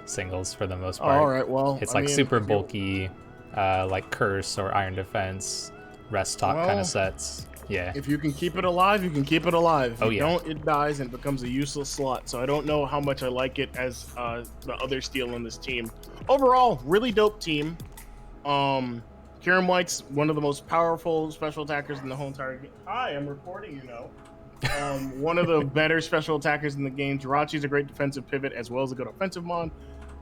singles for the most part. All right, well, it's like super bulky, like Curse or Iron Defense, Rest Talk kind of sets. Yeah. If you can keep it alive, you can keep it alive. If you yeah. don't, it dies and it becomes a useless slot. So I don't know how much I like it as the other steel in this team. Overall, really dope team. Kieran White's one of the most powerful special attackers in the whole entire game. Hi, I'm recording, you know. One of the better special attackers in the game. Jirachi's a great defensive pivot as well as a good offensive mon.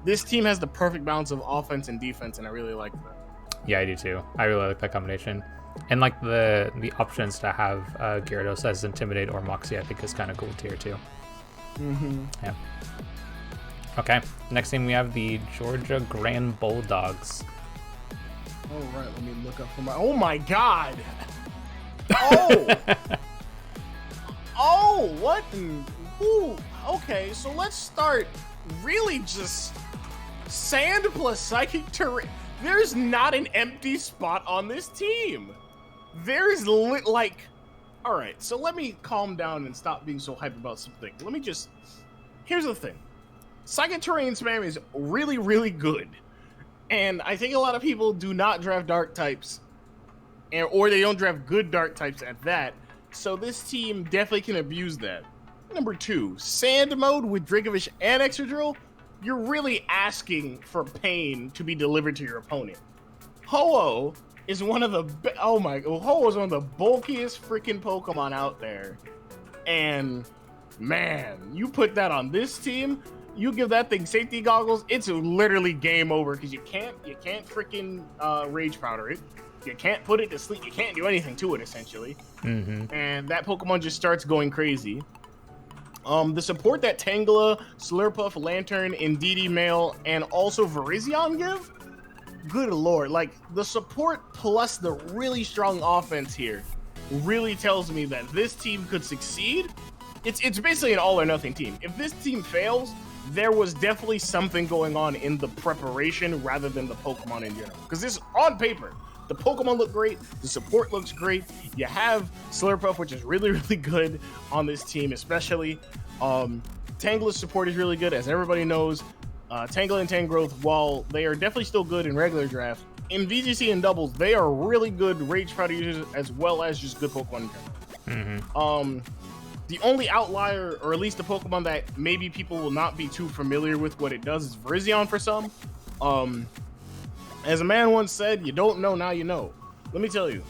This team has the perfect balance of offense and defense, and I really like that. Yeah, I do too. I really like that combination. And like the options to have Gyarados as Intimidate or Moxie, I think is kind of cool tier too. Yeah. Okay, next thing we have the Georgia Grand Bulldogs. All right, let me look up for my. Oh my God! Oh, oh, what? Ooh, okay, so let's start. Really, just sand plus psychic terrain. There's not an empty spot on this team. There's like, all right. So let me calm down and stop being so hype about something. Let me just. Here's the thing. Psychic terrain spam is really, really good. And I think a lot of people do not draft dark types, or they don't draft good dark types at that. So this team definitely can abuse that. Number 2, sand mode with Dracovish and Excadrill. You're really asking for pain to be delivered to your opponent. Ho-Oh is one of the Ho-Oh is one of the bulkiest freaking Pokemon out there. And man, you put that on this team. You give that thing safety goggles, it's literally game over because you can't freaking Rage Powder it. You can't put it to sleep. You can't do anything to it essentially. And that Pokemon just starts going crazy. The support that Tangela, Slurpuff, Lantern, Indeedee Male, and also Virizion give, good lord, like the support plus the really strong offense here really tells me that this team could succeed. It's basically an all or nothing team. If this team fails, there was definitely something going on in the preparation rather than the Pokemon in general. Because this, on paper, the Pokemon look great, the support looks great. You have Slurpuff, which is really, really good on this team, especially. Tangela's support is really good, as everybody knows. Tangela and Tangrowth, while they are definitely still good in regular draft, in VGC and doubles, they are really good Rage Powder users as well as just good Pokemon in general. The only outlier, or at least the Pokemon that maybe people will not be too familiar with what it does, is Virizion for some. As a man once said, you don't know, now you know. Let me tell you.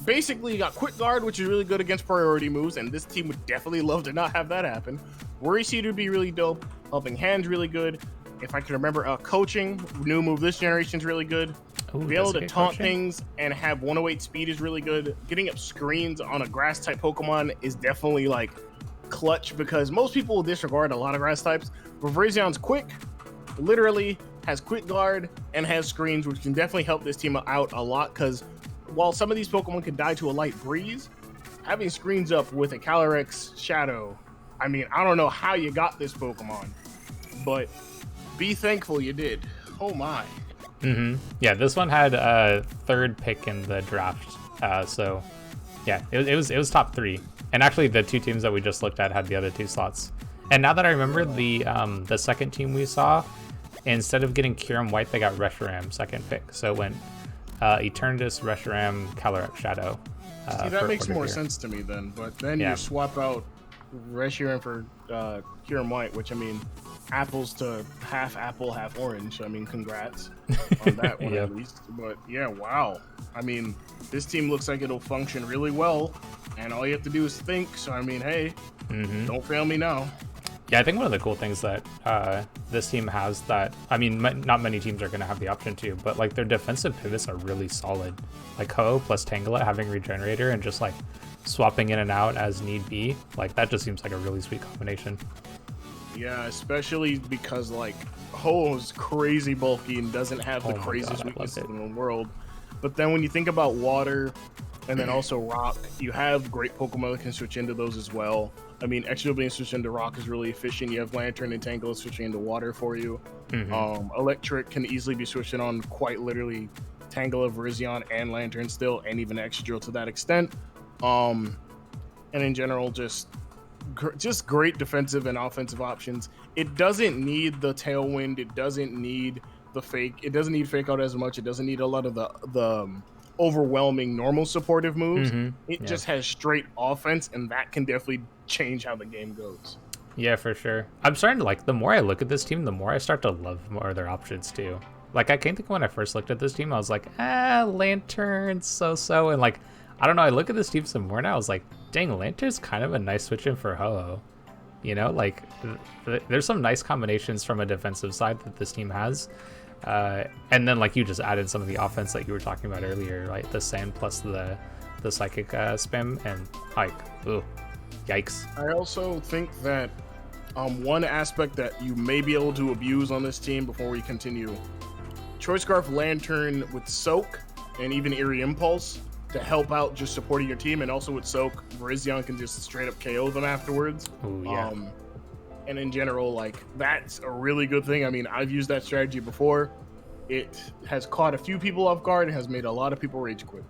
Basically, you got Quick Guard, which is really good against priority moves, and this team would definitely love to not have that happen. Worry Seed would be really dope. Helping Hand's really good. If I can remember, Coaching, new move this generation is really good. Ooh, be able to taunt things and have 108 speed is really good. Getting up screens on a grass type Pokemon is definitely like clutch because most people will disregard a lot of grass types. But Virizion's quick, literally has quick guard and has screens, which can definitely help this team out a lot because while some of these Pokemon can die to a light breeze, having screens up with a Calyrex Shadow, I mean, I don't know how you got this Pokemon, but be thankful you did. Oh my. Yeah, this one had a third pick in the draft, so yeah, it was top 3. And actually, the 2 teams that we just looked at had the other 2 slots. And now that I remember, the second team we saw, instead of getting Kyurem White, they got Reshiram second pick. So it went Eternatus, Reshiram, Calyrex Shadow. See, that makes more sense to me then. But then you swap out Reshiram for Kyurem White, which I mean, apples to half apple, half orange. I mean, congrats on that one at least. But yeah, wow. I mean, this team looks like it'll function really well, and all you have to do is think. So I mean, hey, don't fail me now. Yeah, I think one of the cool things that this team has that, I mean, not many teams are going to have the option to, but like their defensive pivots are really solid. Like Ho plus Tangela having Regenerator and just like swapping in and out as need be, like that just seems like a really sweet combination. Yeah, especially because like Ho is crazy bulky and doesn't have the craziest weaknesses in the world. But then when you think about water and then also rock, you have great Pokemon that can switch into those as well. I mean, Extra being switched into rock is really efficient. You have Lantern and Tangela switching into water for you. Electric can easily be switching on quite literally Tangela, Virizion, and Lantern still, and even Excadrill to that extent. And in general, just great defensive and offensive options. It doesn't need the Tailwind. It doesn't need the Fake. It doesn't need Fake Out as much. It doesn't need a lot of the overwhelming normal supportive moves. It just has straight offense, and that can definitely change how the game goes. Yeah, for sure. I'm starting to like, the more I look at this team, the more I start to love more of their options too. Like I can't think when I first looked at this team, I was like, Lantern, so, and like, I don't know, I look at this team some more now, I was like, dang, Lantern's kind of a nice switch in for Ho-Oh. You know, like there's some nice combinations from a defensive side that this team has. And then like you just added some of the offense that you were talking about earlier, right? The Sand plus the Psychic spam, and like, ooh, yikes. I also think that one aspect that you may be able to abuse on this team before we continue, Choice Scarf, Lantern with Soak, and even Eerie Impulse to help out just supporting your team, and also with Soak, Virizion can just straight up KO them afterwards. Ooh, yeah. And in general, like, that's a really good thing. I mean, I've used that strategy before. It has caught a few people off guard and has made a lot of people rage quit.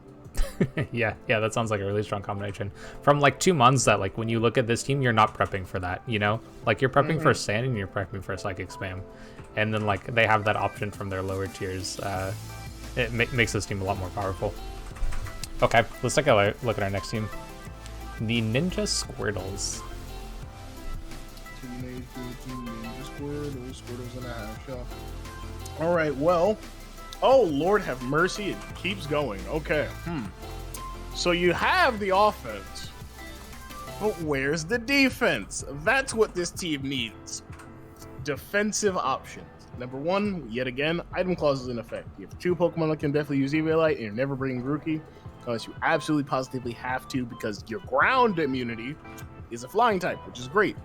yeah, that sounds like a really strong combination. From like 2 months that like when you look at this team, you're not prepping for that, you know? Like you're prepping for Sand and you're prepping for Psychic Spam. And then like they have that option from their lower tiers. It makes this team a lot more powerful. Okay, let's take a look at our next team. The Ninja Squirtles. Teenage Ninja Squirtles and a half shot. All right, well, oh Lord have mercy, it keeps going. Okay, so you have the offense, but where's the defense? That's what this team needs. Defensive options. Number one, yet again, item clauses in effect. You have 2 Pokemon that can definitely use Eviolite, and you're never bringing Grookey, unless you absolutely positively have to, because your ground immunity is a flying type, which is great.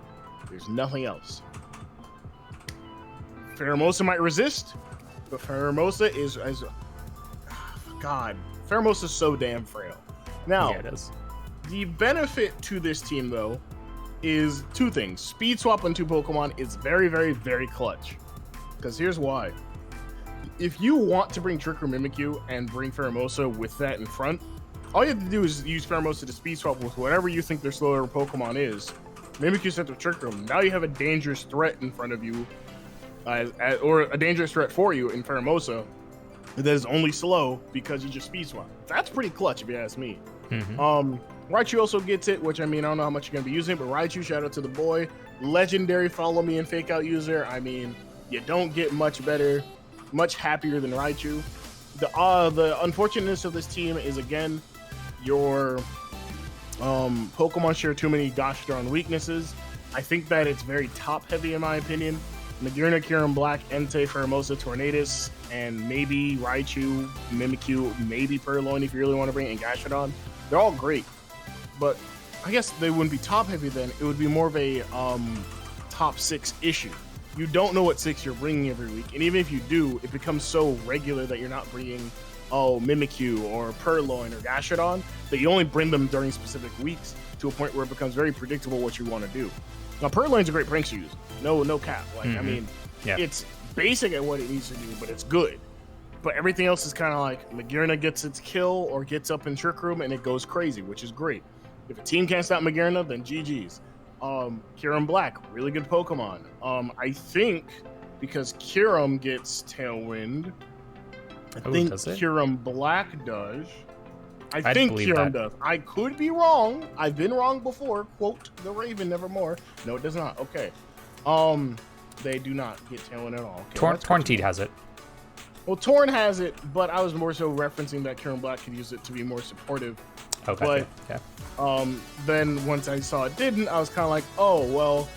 There's nothing else. Pheromosa might resist, but Pheromosa is Pheromosa is so damn frail. Now, yeah, it is. The benefit to this team, though, is 2 things. Speed swap on 2 Pokemon is very, very, very clutch. Because here's why. If you want to bring Trick or Mimikyu and bring Pheromosa with that in front, all you have to do is use Pheromosa to speed swap with whatever you think their slower Pokemon is. Mimikyu set to Trick Room. Now you have a dangerous threat in front of you, or a dangerous threat for you in Pheromosa that is only slow because you just speed swap. That's pretty clutch if you ask me. Raichu also gets it, which I mean, I don't know how much you're going to be using it, but Raichu, shout out to the boy. Legendary follow me and fake out user. I mean, you don't get much better, much happier than Raichu. The unfortunateness of this team is, again, your Pokemon share too many Gastrodon weaknesses. I think that it's very top heavy in my opinion. Magearna, Kyurem Black, Entei, Pheromosa, Tornadus, and maybe Raichu, Mimikyu, maybe Purloin if you really want to bring in Gastrodon. They're all great, but I guess they wouldn't be top heavy then. It would be more of a top 6 issue. You don't know what 6 you're bringing every week, and even if you do, it becomes so regular that you're not bringing Mimikyu or Purloin or Gastrodon, that you only bring them during specific weeks to a point where it becomes very predictable what you want to do. Now, Purloin's a great prank to use. No cap. Like, I mean, it's basic at what it needs to do, but it's good. But everything else is kind of like Magearna gets its kill or gets up in Trick Room and it goes crazy, which is great. If a team can't stop Magearna, then GG's. Kyurem Black, really good Pokemon. I think because Kyurem gets Tailwind, I think Kyurem Black does. I think Kyurem does. I could be wrong. I've been wrong before. Quote the Raven nevermore. No, it does not. Okay. They do not get Tailwind at all. Okay, Tornteed has it. Well, Torn has it, but I was more so referencing that Kieran Black could use it to be more supportive. Okay. But then once I saw it didn't, I was kind of like, oh, well,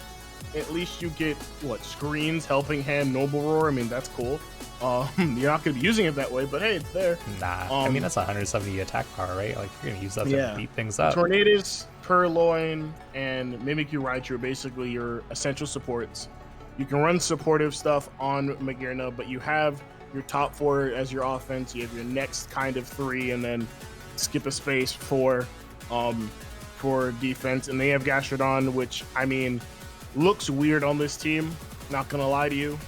at least you get, screens, helping hand, Noble Roar. I mean, that's cool. You're not going to be using it that way, but hey, it's there. Nah, I mean, that's 170 attack power, right? Like, you're going to use that to beat things up. Tornadus, Purloin, and Mythical Mayhem are basically your essential supports. You can run supportive stuff on Magearna, but you have your top 4 as your offense. You have your next kind of 3, and then skip a space for defense. And they have Gastrodon, which, I mean, looks weird on this team. Not going to lie to you.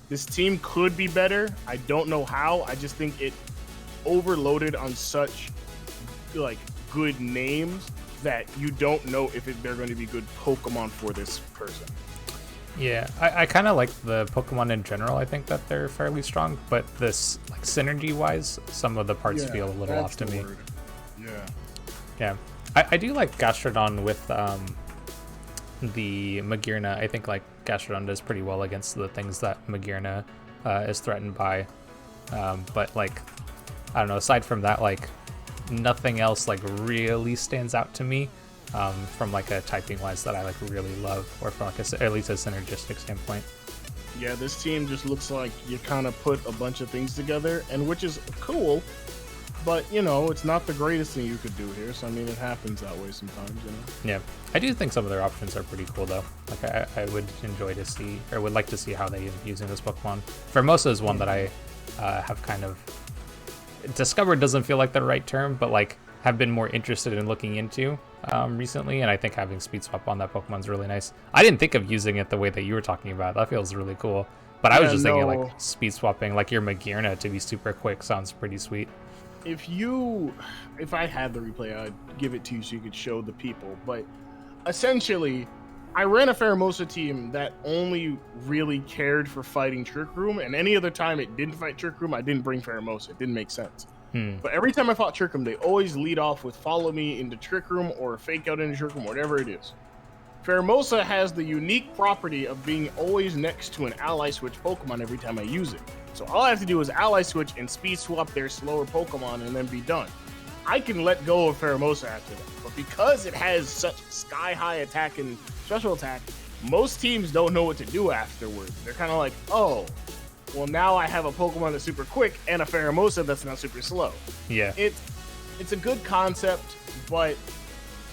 This team could be better. I don't know how. I just think it overloaded on such good names that you don't know if they're going to be good Pokemon for this person. Yeah, I kind of like the Pokemon in general. I think that they're fairly strong, but this synergy-wise, some of the parts feel a little off to me. Word. Yeah. Yeah, I do like Gastrodon with the Magearna. I think Gastrodon does pretty well against the things that Magearna is threatened by. But I don't know, aside from that, nothing else really stands out to me from a typing wise that I really love, or from at least a synergistic standpoint. Yeah, this team just looks like you kind of put a bunch of things together, and which is cool. But, it's not the greatest thing you could do here. So, I mean, it happens that way sometimes, Yeah. I do think some of their options are pretty cool, though. I would enjoy to see, or would like to see how they end up using this Pokemon. Formosa is one that I have kind of discovered, doesn't feel like the right term, but, have been more interested in looking into recently. And I think having Speed Swap on that Pokemon is really nice. I didn't think of using it the way that you were talking about. That feels really cool. But I was just thinking, Speed Swapping, your Magearna to be super quick sounds pretty sweet. If I had the replay, I'd give it to you so you could show the people. But essentially, I ran a Pheromosa team that only really cared for fighting Trick Room, and any other time it didn't fight Trick Room, I didn't bring Pheromosa. It didn't make sense. But every time I fought Trick Room, they always lead off with follow me into Trick Room or fake out into Trick Room, whatever it is. Pheromosa has the unique property of being always next to an ally switch Pokemon every time I use it. So all I have to do is ally switch and speed swap their slower Pokemon and then be done. I can let go of Pheromosa after that. But because it has such sky-high attack and special attack, most teams don't know what to do afterwards. They're kind of like, oh, well, now I have a Pokemon that's super quick and a Pheromosa that's not super slow. Yeah. It's a good concept, but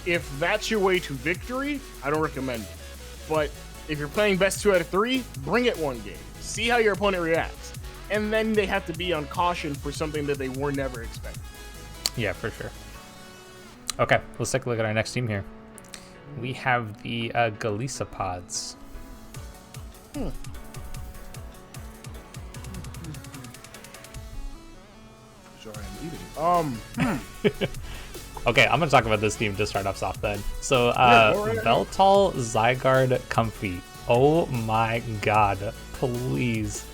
if that's your way to victory, I don't recommend it. But if you're playing best 2 out of 3, bring it one game. See how your opponent reacts. And then they have to be on caution for something that they were never expecting. Yeah, for sure. Okay, let's take a look at our next team here. We have the Galisapods. Sorry, I'm eating. Okay, I'm gonna talk about this team to start us off then. So, Veltal, Zygarde, Comfy. Oh my god, please.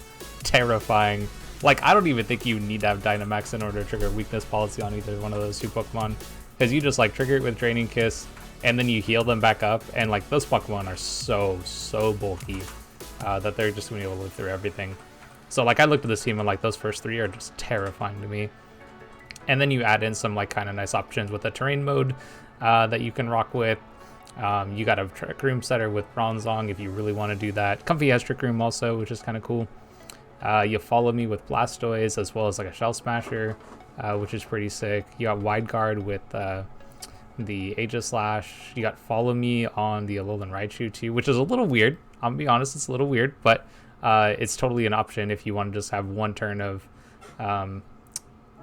Terrifying. I don't even think you need to have Dynamax in order to trigger weakness policy on either one of those 2 Pokemon. Because you just, trigger it with Draining Kiss, and then you heal them back up, and, those Pokemon are so bulky that they're just gonna be able to live through everything. So, I looked at this team, and, those first 3 are just terrifying to me. And then you add in some kind of nice options with the terrain mode that you can rock with. You got a Trick Room setter with Bronzong if you really want to do that. Comfy has Trick Room also, which is kind of cool. You follow me with Blastoise as well as a Shell Smasher, which is pretty sick. You got Wide Guard with the Aegislash. You got Follow Me on the Alolan Raichu too, which is a little weird. I'm gonna be honest, it's a little weird, but it's totally an option if you want to just have one turn of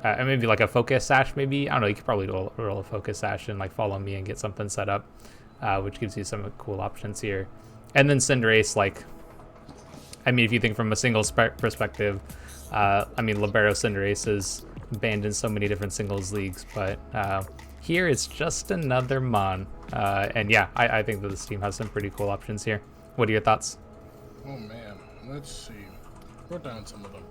and maybe a Focus Sash, maybe. I don't know, you could probably roll a Focus Sash and Follow Me and get something set up, which gives you some cool options here. And then Cinderace, if you think from a single perspective, Libero Cinderace is banned in so many different singles leagues, but here it's just another Mon. And yeah, I think that this team has some pretty cool options here. What are your thoughts? Oh man, let's see. Wrote down some of them.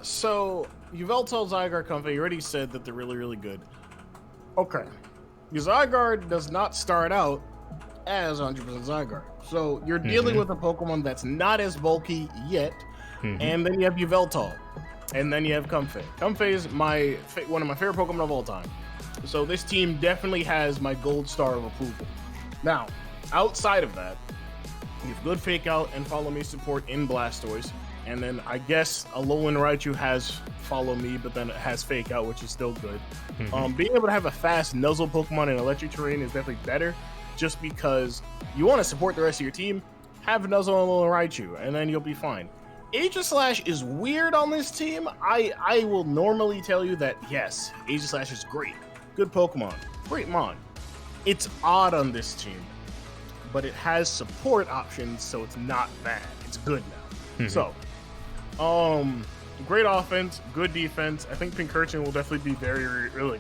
So Yveltal, Zygarde, Comfy, you already said that they're really, really good. Okay. Zygarde does not start out as 100% Zygarde. So you're dealing with a Pokemon that's not as bulky yet, and then you have Yveltal, and then you have Comfey. Comfey is one of my favorite Pokemon of all time. So this team definitely has my gold star of approval. Now, outside of that, you have good Fake Out and Follow Me support in Blastoise, and then I guess Alolan Raichu has Follow Me, but then it has Fake Out, which is still good. Being able to have a fast Nuzzle Pokemon in electric terrain is definitely better, just because you want to support the rest of your team. Have Nuzzle and Alolan Raichu, and then you'll be fine. Aegislash is weird on this team. I will normally tell you that yes, Aegislash is great, good Pokemon, great mon. It's odd on this team, but it has support options, so it's not bad. It's good now. So, great offense, good defense. I think Pincurchin will definitely be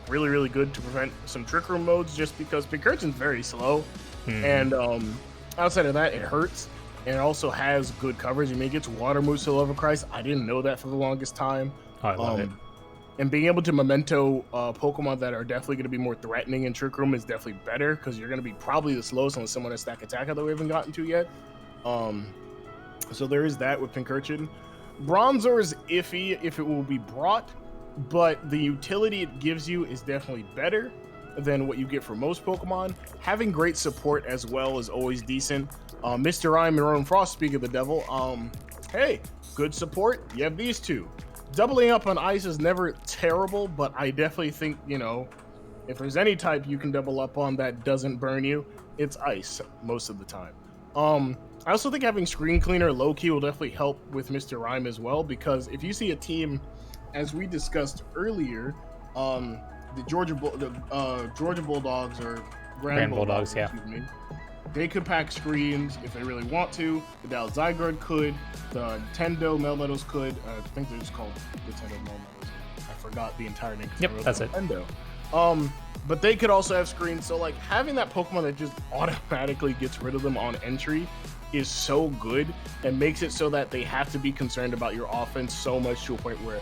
really good to prevent some Trick Room modes, just because Pincurchin's very slow, and outside of that, it hurts. And it also has good coverage. I mean, it gets water moves to Love of Christ. I didn't know that for the longest time. Oh, I love it. And being able to memento Pokemon that are definitely going to be more threatening in Trick Room is definitely better, because you're going to be probably the slowest on someone at Stack Attack that we haven't gotten to yet. So there is that with Pincurchin. Bronzor is iffy if it will be brought, but the utility it gives you is definitely better than what you get for most Pokemon. Having great support as well is always decent. Mr. Rhyme and Rowan Frost, speak of the devil. Hey, good support. You have these two. Doubling up on ice is never terrible, but I definitely think, if there's any type you can double up on that doesn't burn you, it's ice most of the time. I also think having Screen Cleaner low-key will definitely help with Mr. Rhyme as well, because if you see a team, as we discussed earlier, the Georgia Bulldogs or Grand Bulldogs, excuse me, they could pack screens if they really want to. The Dallas Zygarde could. The Nintendo Melmetal could. I think they're just called Nintendo Melmetal. I forgot the entire name. Yep, that's it. Nintendo. But they could also have screens. So like having that Pokemon that just automatically gets rid of them on entry is so good, and makes it so that they have to be concerned about your offense so much to a point where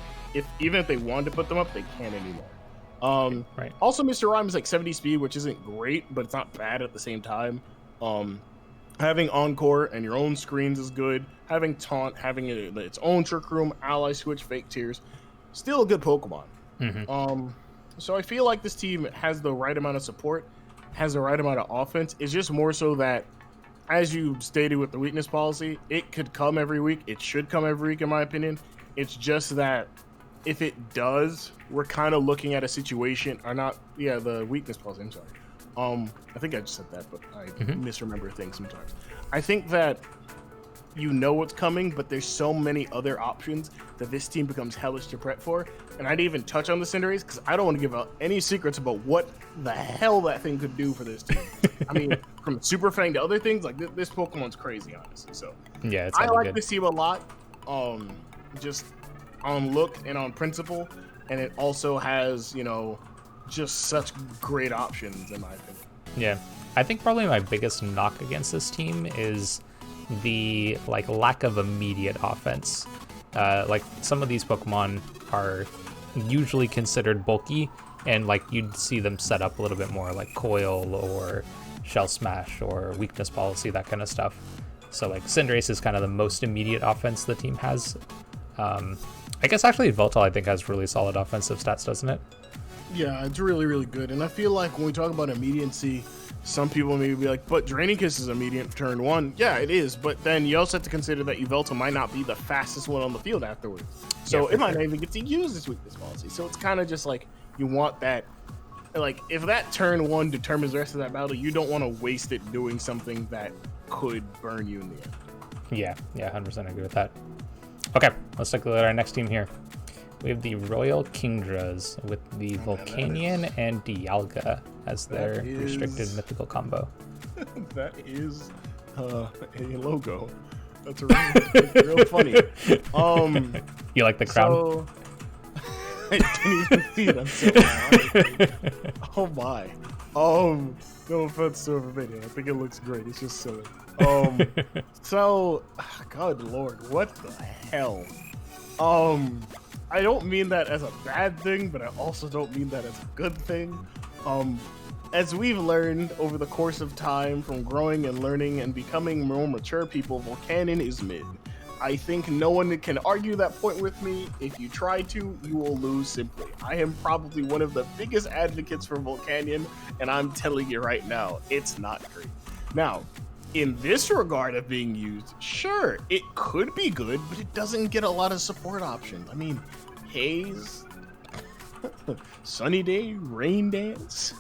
even if they wanted to put them up, they can't anymore. Right. Also, Mr. Rhyme is like 70 speed, which isn't great, but it's not bad at the same time. Having Encore and your own screens is good. Having Taunt, having its own Trick Room, Ally Switch, Fake Tears, still a good Pokemon. So I feel like this team has the right amount of support, has the right amount of offense. It's just more so that, as you stated with the weakness policy, it could come every week. It should come every week, in my opinion. It's just that if it does, we're kind of looking at a situation, or not, the weakness policy, I'm sorry. I think I just said that, but I misremember things sometimes. I think that what's coming, but there's so many other options that this team becomes hellish to prep for. And I didn't even touch on the Cinderace because I don't want to give out any secrets about what the hell that thing could do for this team. I mean, from Super Fang to other things, like this Pokemon's crazy, honestly. So yeah, I like this team a lot, just on look and on principle, and it also has, just such great options, in my opinion. Yeah, I think probably my biggest knock against this team is the lack of immediate offense. Like some of these Pokemon are usually considered bulky, and you'd see them set up a little bit more, like Coil or Shell Smash or Weakness Policy, that kind of stuff. So Cinderace is kind of the most immediate offense the team has. I guess actually Yveltal I think has really solid offensive stats, doesn't it? Yeah, it's really, really good. And I feel like when we talk about immediacy, some people may be like, but Draining Kiss is immediate turn one. Yeah, it is. But then you also have to consider that Yveltal might not be the fastest one on the field afterwards. So it might not even get to use this weakness policy. So it's kind of just you want that. If that turn one determines the rest of that battle, you don't want to waste it doing something that could burn you in the end. Yeah, 100% agree with that. Okay, let's take a look at our next team here. We have the Royal Kingdras with the Volcanion and Dialga as their restricted mythical combo. That is a logo. That's real funny. You like the crown? So, I didn't even see it until now. Oh my. No offense to everybody. I think it looks great. It's just silly. So, God Lord, what the hell? I don't mean that as a bad thing, but I also don't mean that as a good thing. as we've learned over the course of time from growing and learning and becoming more mature people, Volcanion is mid. I think no one can argue that point with me. If you try to, you will lose simply. I am probably one of the biggest advocates for Volcanion, and I'm telling you right now, it's not great. Now, in this regard of being used, sure, it could be good, but it doesn't get a lot of support options. I mean, Haze, Sunny Day, Rain Dance,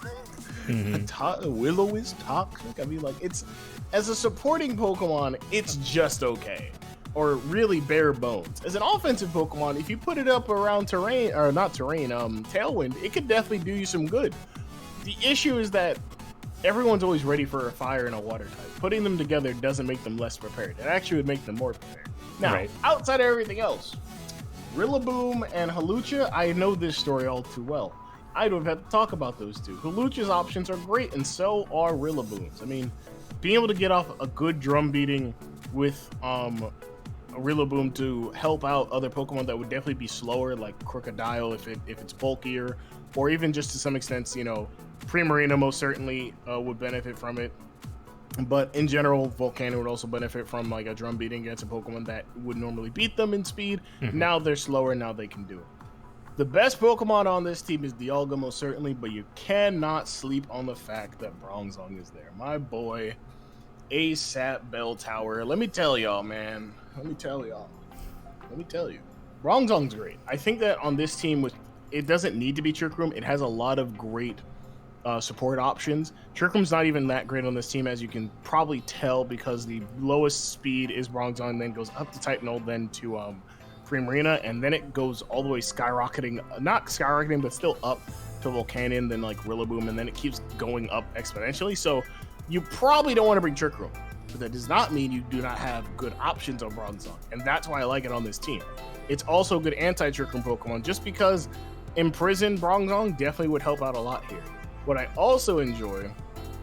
Will-O-Wisp, Toxic. I mean, like, it's, as a supporting Pokemon, it's just okay. Or really bare bones. As an offensive Pokemon, if you put it up around terrain, or not terrain, Tailwind, it could definitely do you some good. The issue is that everyone's always ready for a fire and a water type. Putting them together doesn't make them less prepared. It actually would make them more prepared. Now, outside of everything else, Rillaboom and Hawlucha, I know this story all too well. I don't have to talk about those two. Hawlucha's options are great, and so are Rillaboom's. I mean, being able to get off a good drum beating with a Rillaboom to help out other Pokemon that would definitely be slower, like Crocodile if it's bulkier, or even just to some extent, you know, Primarina most certainly would benefit from it. But in general, Volcanion would also benefit from like a drum beating against a Pokemon that would normally beat them in speed. Now they're slower, now they can do it. The best Pokemon on this team is Dialga most certainly, but you cannot sleep on the fact that Bronzong is there. My boy, ASAP Bell Tower. Let me tell y'all, man. Let me tell you. Bronzong's great. I think that on this team, it doesn't need to be Trick Room. It has a lot of great support options. Trick Room's not even that great on this team, as you can probably tell, because the lowest speed is Bronzong, then goes up to Titanol, then to Primarina, and then it goes all the way skyrocketing, not skyrocketing, but still up to Volcanion, then like Rillaboom, and then it keeps going up exponentially. So you probably don't want to bring Trick Room, but that does not mean you do not have good options on Bronzong, and that's why I like it on this team. It's also a good anti-Trick Room Pokemon, just because Imprison Bronzong definitely would help out a lot here. What I also enjoy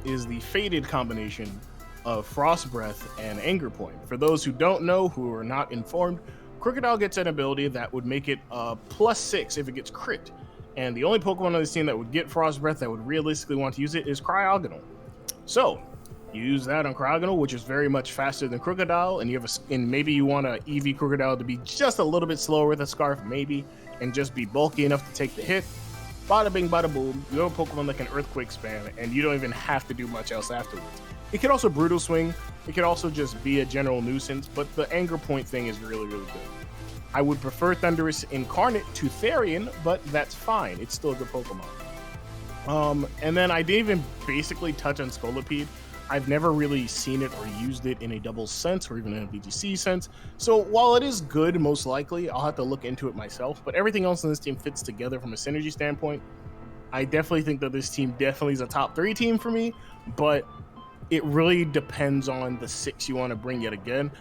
is the Faded combination of Frost Breath and Anger Point. For those who don't know, who are not informed, Crocodile gets an ability that would make it +6 if it gets crit. And the only Pokemon on this team that would get Frost Breath that would realistically want to use it is Cryogonal. So, you use that on Cryogonal, which is very much faster than Crocodile, and maybe you want a EV Crocodile to be just a little bit slower with a Scarf, maybe, and just be bulky enough to take the hit. Bada bing, bada boom, you have a Pokemon that can Earthquake spam, and you don't even have to do much else afterwards. It could also Brutal Swing, it could also just be a general nuisance, but the Anger Point thing is really, really good. I would prefer Thundurus Incarnate to Therian, but that's fine, it's still a good Pokemon. And then I didn't even basically touch on Scolipede. I've never really seen it or used it in a double sense or even in a VGC sense. So while it is good, most likely, I'll have to look into it myself. But everything else in this team fits together from a synergy standpoint. I definitely think that this team definitely is a top 3 team for me, but it really depends on the 6 you want to bring yet again.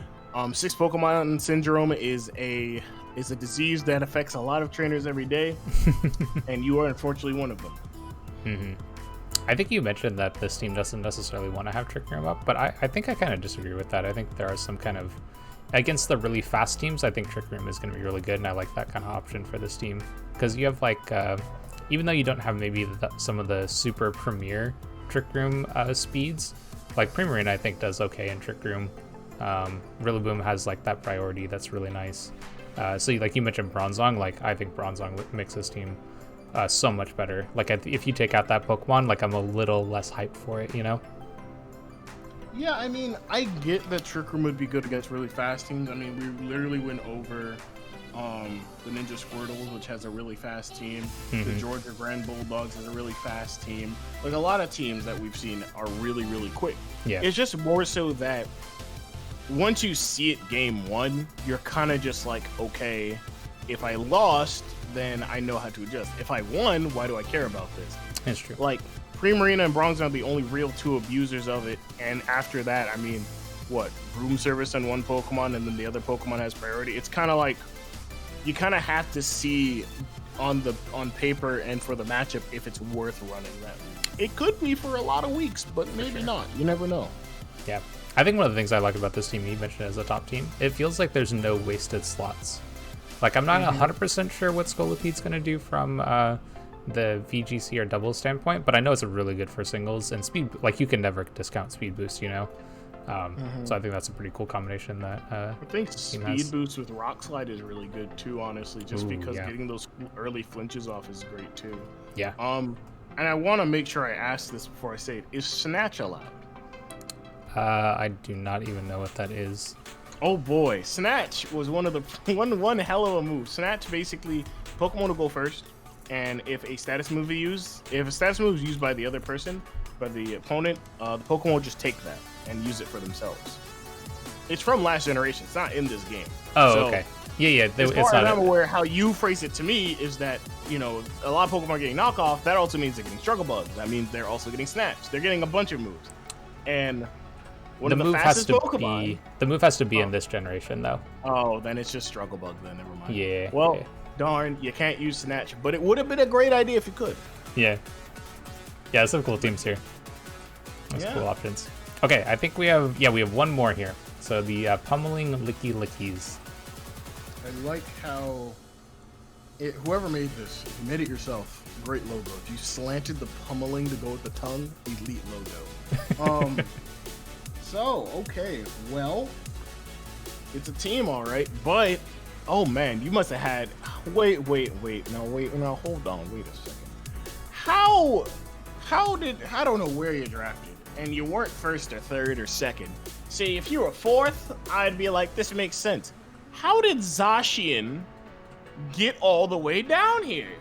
6 Pokemon Syndrome is a disease that affects a lot of trainers every day, and you are unfortunately one of them. I think you mentioned that this team doesn't necessarily want to have Trick Room up, but I think I kind of disagree with that. I think there are some kind of, against the really fast teams, I think Trick Room is going to be really good, and I like that kind of option for this team. Because you have like, even though you don't have maybe some of the super premier Trick Room speeds, like Primarina I think does okay in Trick Room. Rillaboom has like that priority that's really nice. So like you mentioned Bronzong, like I think Bronzong makes this team so much better. Like if you take out that Pokemon, like I'm a little less hyped for it, you know? Yeah, I mean, I get that Trick Room would be good against really fast teams. I mean, we literally went over the Ninja Squirtles, which has a really fast team. The Georgia Grand Bulldogs has a really fast team. Like a lot of teams that we've seen are really, really quick. Yeah. It's just more so that once you see it game 1, you're kind of just like, okay, if I lost, then I know how to adjust. If I won, why do I care about this? It's true. Like, Primarina and Bronzong are the only real 2 abusers of it, and after that, I mean, what, room service on one Pokemon and then the other Pokemon has priority? It's kind of like, you kind of have to see on paper and for the matchup if it's worth running that. It could be for a lot of weeks, but maybe not. You never know. Yeah. I think one of the things I like about this team, you mentioned as a top team, it feels like there's no wasted slots. Like, I'm not 100% sure what Scolipede's going to do from the VGC or doubles standpoint, but I know it's a really good for singles and speed. Like you can never discount speed boost, you know. So I think that's a pretty cool combination that I think speed boost with rock slide is really good too, honestly, just because getting those early flinches off is great too. Yeah. And I want to make sure I ask this before I say it. Is Snatch allowed? I do not even know what that is. Oh boy, Snatch was one of the one hell of a move. Snatch basically, Pokemon will go first, and if a status move is used by the other person, by the opponent, the Pokemon will just take that and use it for themselves. It's from last generation. It's not in this game. Oh, so, okay. Yeah. As far as I'm aware, how you phrase it to me is that, you know, a lot of Pokemon are getting knockoff. That also means they're getting Struggle Bugs. That means they're also getting Snatch. They're getting a bunch of moves. And one of the fastest Pokemon... The move has to be in this generation, though. Oh, then it's just Struggle Bug then. Never mind. Yeah. Well, darn, you can't use Snatch. But it would have been a great idea if you could. Yeah. Yeah, some cool teams here. That's cool options. Okay, I think we have one more here. So the Pummeling Licky Lickies. I like how whoever made this, you made it yourself. Great logo. If you slanted the pummeling to go with the tongue, elite logo. So, okay, well, it's a team, all right, but, oh man, you must have had, wait, now, hold on, wait a second. How I don't know where you drafted, and you weren't first or third or second. See, if you were fourth, I'd be like, this makes sense. How did Zacian get all the way down here?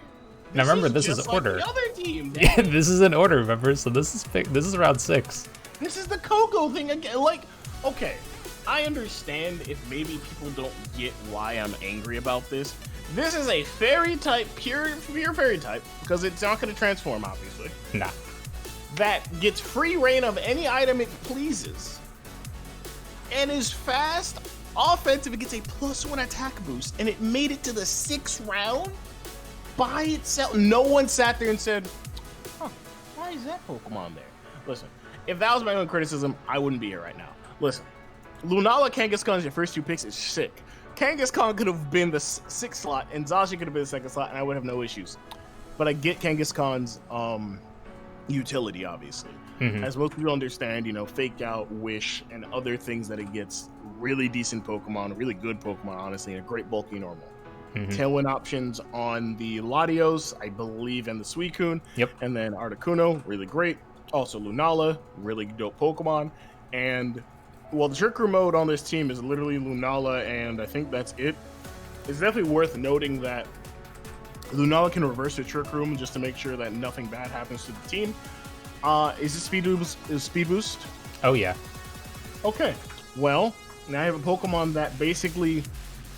Now remember, this is order. The other team. Yeah, this is an order, remember? So this is round 6. This is the Coco thing again. Like, okay, I understand if maybe people don't get why I'm angry about this. This is a fairy type, pure fairy type, because it's not going to transform, obviously. Nah. That gets free reign of any item it pleases, and is fast, offensive. It gets a +1 attack boost, and it made it to the 6th round by itself. No one sat there and said, huh, why is that Pokemon there? Listen, if that was my own criticism, I wouldn't be here right now. Listen, Lunala Kangaskhan as your first 2 picks is sick. Kangaskhan could have been the 6th slot, and Zacian could have been the 2nd slot, and I would have no issues. But I get Kangaskhan's utility, obviously. As most people understand, you know, Fake Out, Wish, and other things that it gets really decent Pokemon, really good Pokemon, honestly, and a great bulky normal. Tailwind options on the Latios, I believe, and the Suicune. Yep. And then Articuno, really great. Also Lunala, really dope Pokemon. And, well, the Trick Room mode on this team is literally Lunala, and I think that's it. It's definitely worth noting that Lunala can reverse the Trick Room just to make sure that nothing bad happens to the team. Is it Speed Boost? Oh, yeah. Okay. Well, now I have a Pokemon that basically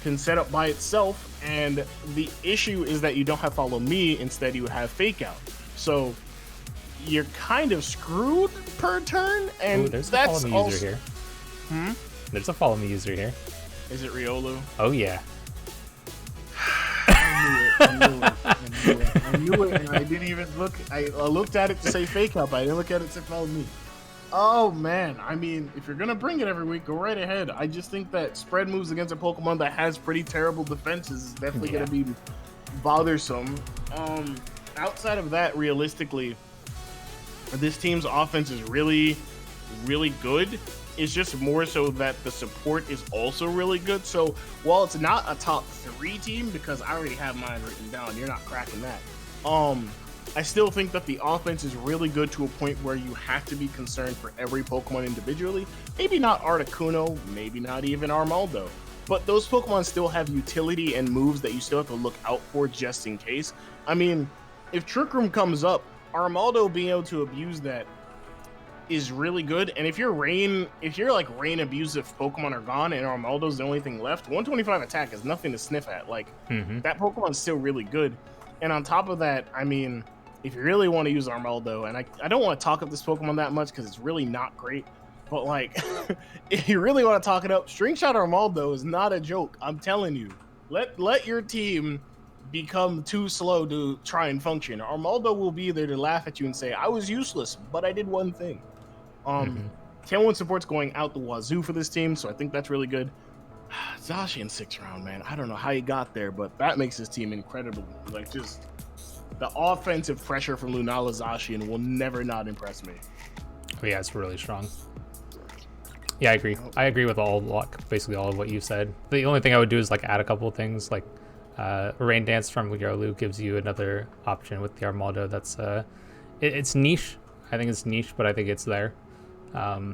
can set up by itself, and the issue is that you don't have Follow Me. Instead, you have Fake Out. So you're kind of screwed per turn, and there's that's a follow me user here. There's a follow me user here. Is it Riolu? Oh yeah. I knew it, and I didn't even look. I looked at it to say Fake Out, but I didn't look at it to follow me. Oh man, I mean, if you're gonna bring it every week, go right ahead. I just think that spread moves against a Pokemon that has pretty terrible defenses is definitely gonna be bothersome. Outside of that, realistically, this team's offense is really, really good. It's just more so that the support is also really good. So while it's not a top 3 team, because I already have mine written down, you're not cracking that. I still think that the offense is really good to a point where you have to be concerned for every Pokemon individually. Maybe not Articuno, maybe not even Armaldo, but those Pokemon still have utility and moves that you still have to look out for just in case. I mean, if Trick Room comes up, Armaldo being able to abuse that is really good. And if you're rain abusive Pokemon are gone and Armaldo's the only thing left, 125 attack is nothing to sniff at. Like, that Pokemon's still really good. And on top of that, I mean, if you really want to use Armaldo, and I don't want to talk up this Pokemon that much because it's really not great, but like, if you really want to talk it up, String Shot Armaldo is not a joke. I'm telling you. Let your team become too slow to try and function. Armaldo will be there to laugh at you and say, I was useless, but I did one thing. Tailwind support's going out the wazoo for this team, so I think that's really good. Zacian 6th round, man. I don't know how he got there, but that makes his team incredible. Like, just the offensive pressure from Lunala Zacian will never not impress me. Oh yeah, it's really strong. Yeah, I agree. I agree with basically all of what you said. The only thing I would do is like add a couple of things, like Rain Dance from Yolu gives you another option with the Armaldo. That's it's niche. I think it's niche, but I think it's there.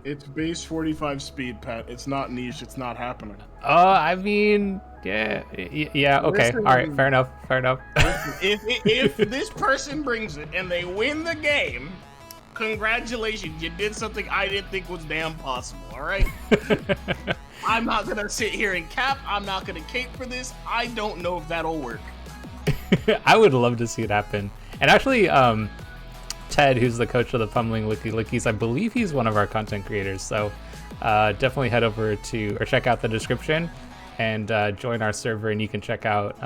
It's base 45 speed, Pat. It's not niche. It's not happening. I mean, yeah, okay, Listen, all right, fair enough. If this person brings it and they win the game, congratulations, you did something I didn't think was damn possible, all right? I'm not going to sit here and cap. I'm not going to cape for this. I don't know if that'll work. I would love to see it happen. And actually, Ted, who's the coach of the Pummeling Lickies, I believe he's one of our content creators. So definitely head over to, or check out the description and join our server, and you can check out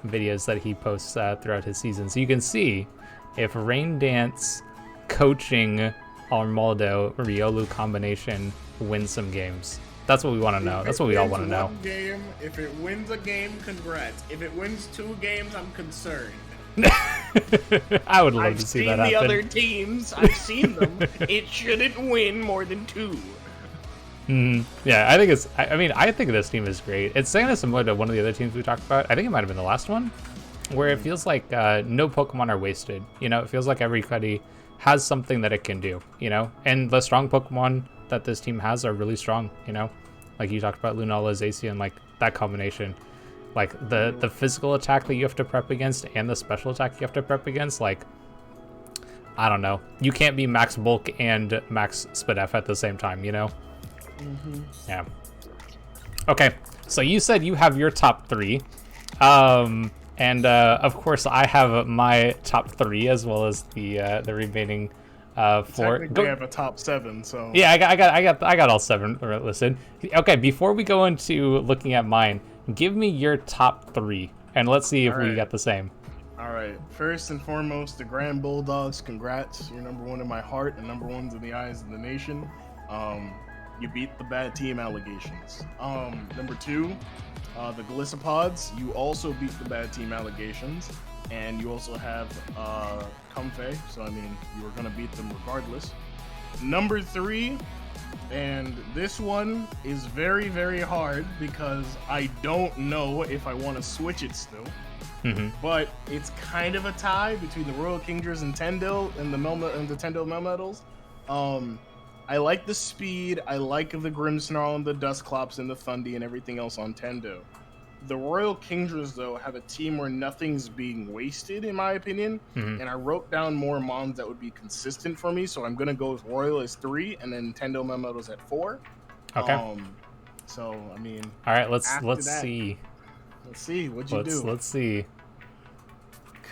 videos that he posts throughout his season. So you can see if Rain Dance coaching Armaldo Riolu combination wins some games. That's what we want to know. That's what we all want to know. If it wins a game, congrats. If it wins 2 games, I'm concerned. I would love to see that happen. I've seen the other teams. I've seen them. It shouldn't win more than 2. Yeah, I think it's. I mean, I think this team is great. It's kind of similar to one of the other teams we talked about. I think it might have been the last one, where it feels like no Pokemon are wasted. You know, it feels like everybody has something that it can do. You know, and the strong Pokemon that this team has are really strong. You know, like you talked about Lunala, Zacian, like that combination. Like the physical attack that you have to prep against and the special attack you have to prep against, like, I don't know. You can't be max bulk and max Spadef at the same time, you know? Yeah. Okay, so you said you have your top 3. And of course I have my top 3 as well as the remaining 4. Technically, I have a top 7, so yeah, I got all 7 listed. Okay, before we go into looking at mine, give me your top 3, and let's see if we got the same. All right. First and foremost, the Grand Bulldogs. Congrats. You're number 1 in my heart and number 1s in the eyes of the nation. You beat the bad team allegations. Number 2, the Glissopods. You also beat the bad team allegations, and you also have Comfey. So I mean, you were gonna beat them regardless. Number 3. And this one is very, very hard because I don't know if I want to switch it still. But it's kind of a tie between the Royal Kingdras and Tendil and the Tendil Melmetals. I like the speed. I like the Grimmsnarl and the Dusclops and the Thundy and everything else on Tendo. The Royal Kingdras, though, have a team where nothing's being wasted, in my opinion. And I wrote down more Mons that would be consistent for me, so I'm going to go with Royal as 3 and then Tendo Melmetals at 4. Okay. So, I mean... All right, let's see. Let's see. What'd you do? Let's see.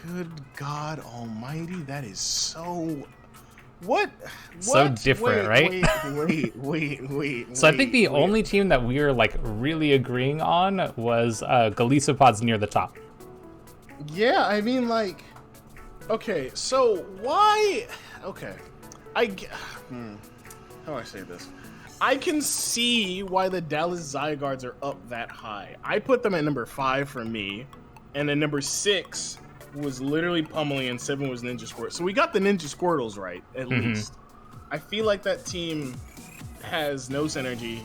Good God Almighty, that is so... What? So different, right? Wait. So I think the only team that we were like really agreeing on was Glissopods near the top. Yeah, I mean, like, okay, so why? Okay, how do I say this? I can see why the Dallas Zygardes are up that high. I put them at number 5 for me, and then number 6 was literally Pummeling, and 7 was Ninja Squirt. So we got the Ninja Squirtles right, at least. I feel like that team has no synergy,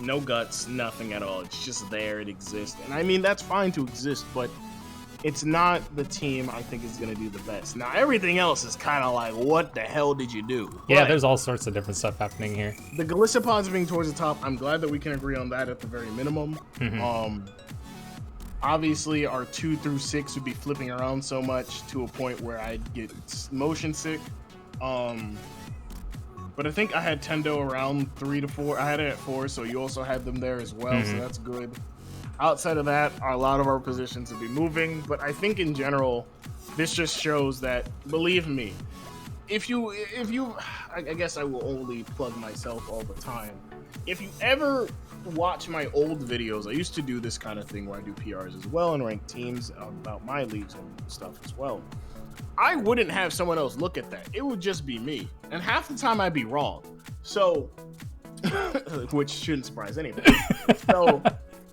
no guts, nothing at all. It's just there, it exists. And I mean, that's fine to exist, but it's not the team I think is going to do the best. Now, everything else is kind of like, what the hell did you do? Yeah, but there's all sorts of different stuff happening here. The Glissopods being towards the top, I'm glad that we can agree on that at the very minimum. Obviously, our 2 through 6 would be flipping around so much to a point where I'd get motion sick. But I think I had Tendo around 3 to 4. I had it at 4, so you also had them there as well, so that's good. Outside of that, a lot of our positions would be moving, but I think in general, this just shows that, believe me, if you, I guess I will only plug myself all the time. If you ever watch my old videos, I used to do this kind of thing where I do PRs as well and rank teams about my leagues and stuff as well. I wouldn't have someone else look at that. It would just be me. And half the time I'd be wrong. So, which shouldn't surprise anybody. So,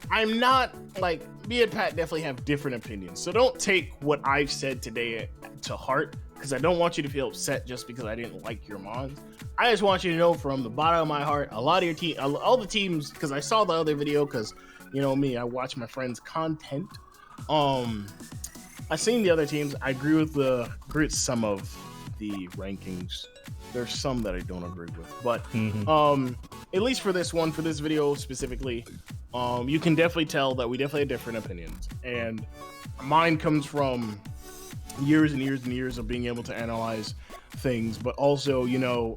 I'm not like me and Pat definitely have different opinions. So don't take what I've said today to heart, because I don't want you to feel upset just because I didn't like your mons. I just want you to know from the bottom of my heart, a lot of your team, all the teams, because I saw the other video, because you know me, I watch my friends' content. I seen the other teams. I agree with some of the rankings. There's some that I don't agree with, but at least for this video specifically, you can definitely tell that we definitely have different opinions, and mine comes from years and years and years of being able to analyze things, but also, you know,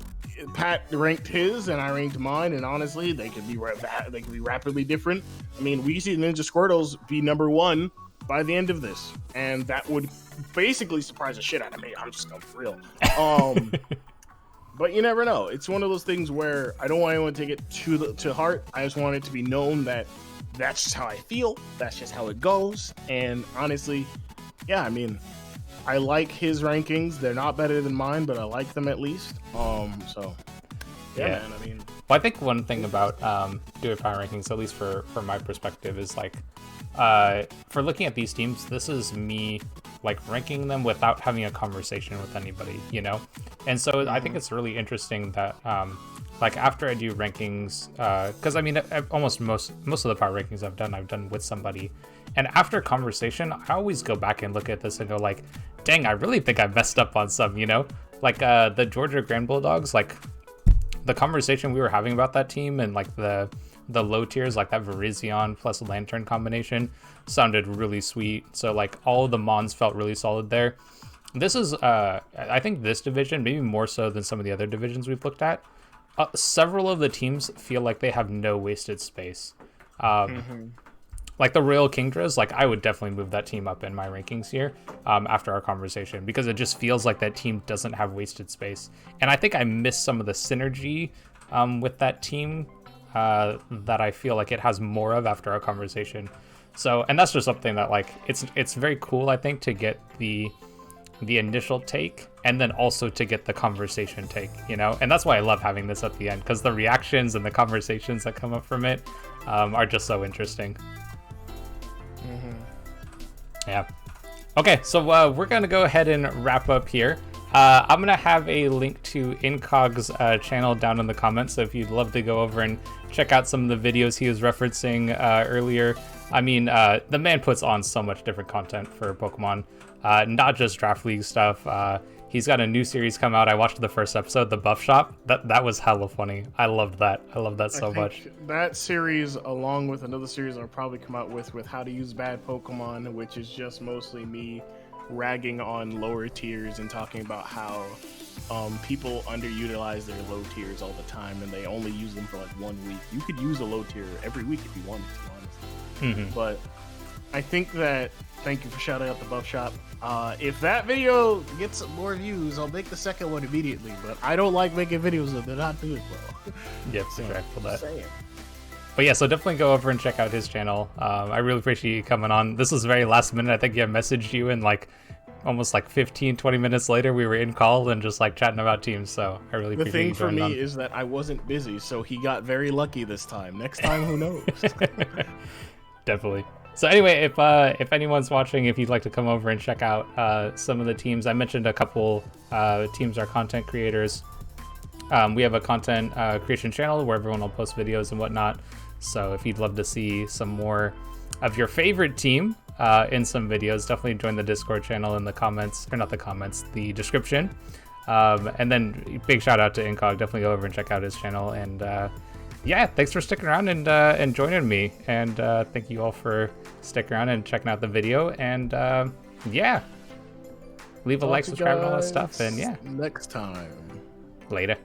Pat ranked his and I ranked mine, and honestly, they could be rapidly different. I mean, we see Ninja Squirtles be number 1 by the end of this, and that would basically surprise the shit out of me. I'm just gonna be real. But you never know. It's one of those things where I don't want anyone to take it to heart. I just want it to be known that that's just how I feel. That's just how it goes. And honestly, yeah, I mean, I like his rankings. They're not better than mine, but I like them at least. So yeah, man, I mean, well, I think one thing about doing power rankings, at least from my perspective, is like for looking at these teams, this is me like ranking them without having a conversation with anybody, you know? And so I think it's really interesting that like after I do rankings, because I mean, almost most of the power rankings I've done with somebody, and after conversation, I always go back and look at this and go like, dang, I really think I messed up on some, you know? Like the Georgia Grand Bulldogs, like the conversation we were having about that team and like the low tiers, like that Virizion plus Lantern combination sounded really sweet. So like all of the mons felt really solid there. This is I think this division, maybe more so than some of the other divisions we've looked at, several of the teams feel like they have no wasted space. Like the Royal Kingdras, like I would definitely move that team up in my rankings here after our conversation, because it just feels like that team doesn't have wasted space. And I think I missed some of the synergy with that team that I feel like it has more of after our conversation. So, and that's just something that like, it's very cool, I think, to get the initial take and then also to get the conversation take, you know? And that's why I love having this at the end, because the reactions and the conversations that come up from it are just so interesting. Yeah. Okay, so we're gonna go ahead and wrap up here. I'm gonna have a link to Incog's channel down in the comments, so if you'd love to go over and check out some of the videos he was referencing earlier. I mean, the man puts on so much different content for Pokemon, not just Draft League stuff. He's got a new series come out. I watched the first episode, The Buff Shop. That was hella funny. I loved that. I love that so much. That series, along with another series I'll probably come out with how to use bad Pokemon, which is just mostly me ragging on lower tiers and talking about how people underutilize their low tiers all the time and they only use them for like 1 week. You could use a low tier every week if you wanted to, honestly. But I think that, thank you for shouting out the Buff Shop. If that video gets more views, I'll make the second one immediately, but I don't like making videos that they're not doing well. Yep, exactly that. But yeah, so definitely go over and check out his channel. I really appreciate you coming on. This was very last minute. I think he messaged you and like almost like 15-20 minutes later we were in call and just like chatting about teams, so I really appreciate you. The thing for me is that I wasn't busy, so he got very lucky this time. Next time, who knows? Definitely. So anyway, if anyone's watching, if you'd like to come over and check out some of the teams, I mentioned a couple teams are content creators. We have a content creation channel where everyone will post videos and whatnot. So if you'd love to see some more of your favorite team in some videos, definitely join the Discord channel in the comments, or not the comments, the description. And then big shout out to Incog. Definitely go over and check out his channel. And yeah, thanks for sticking around and joining me. And thank you all for sticking around and checking out the video. And yeah, leave a like, subscribe, and all that stuff. And yeah, next time. Later.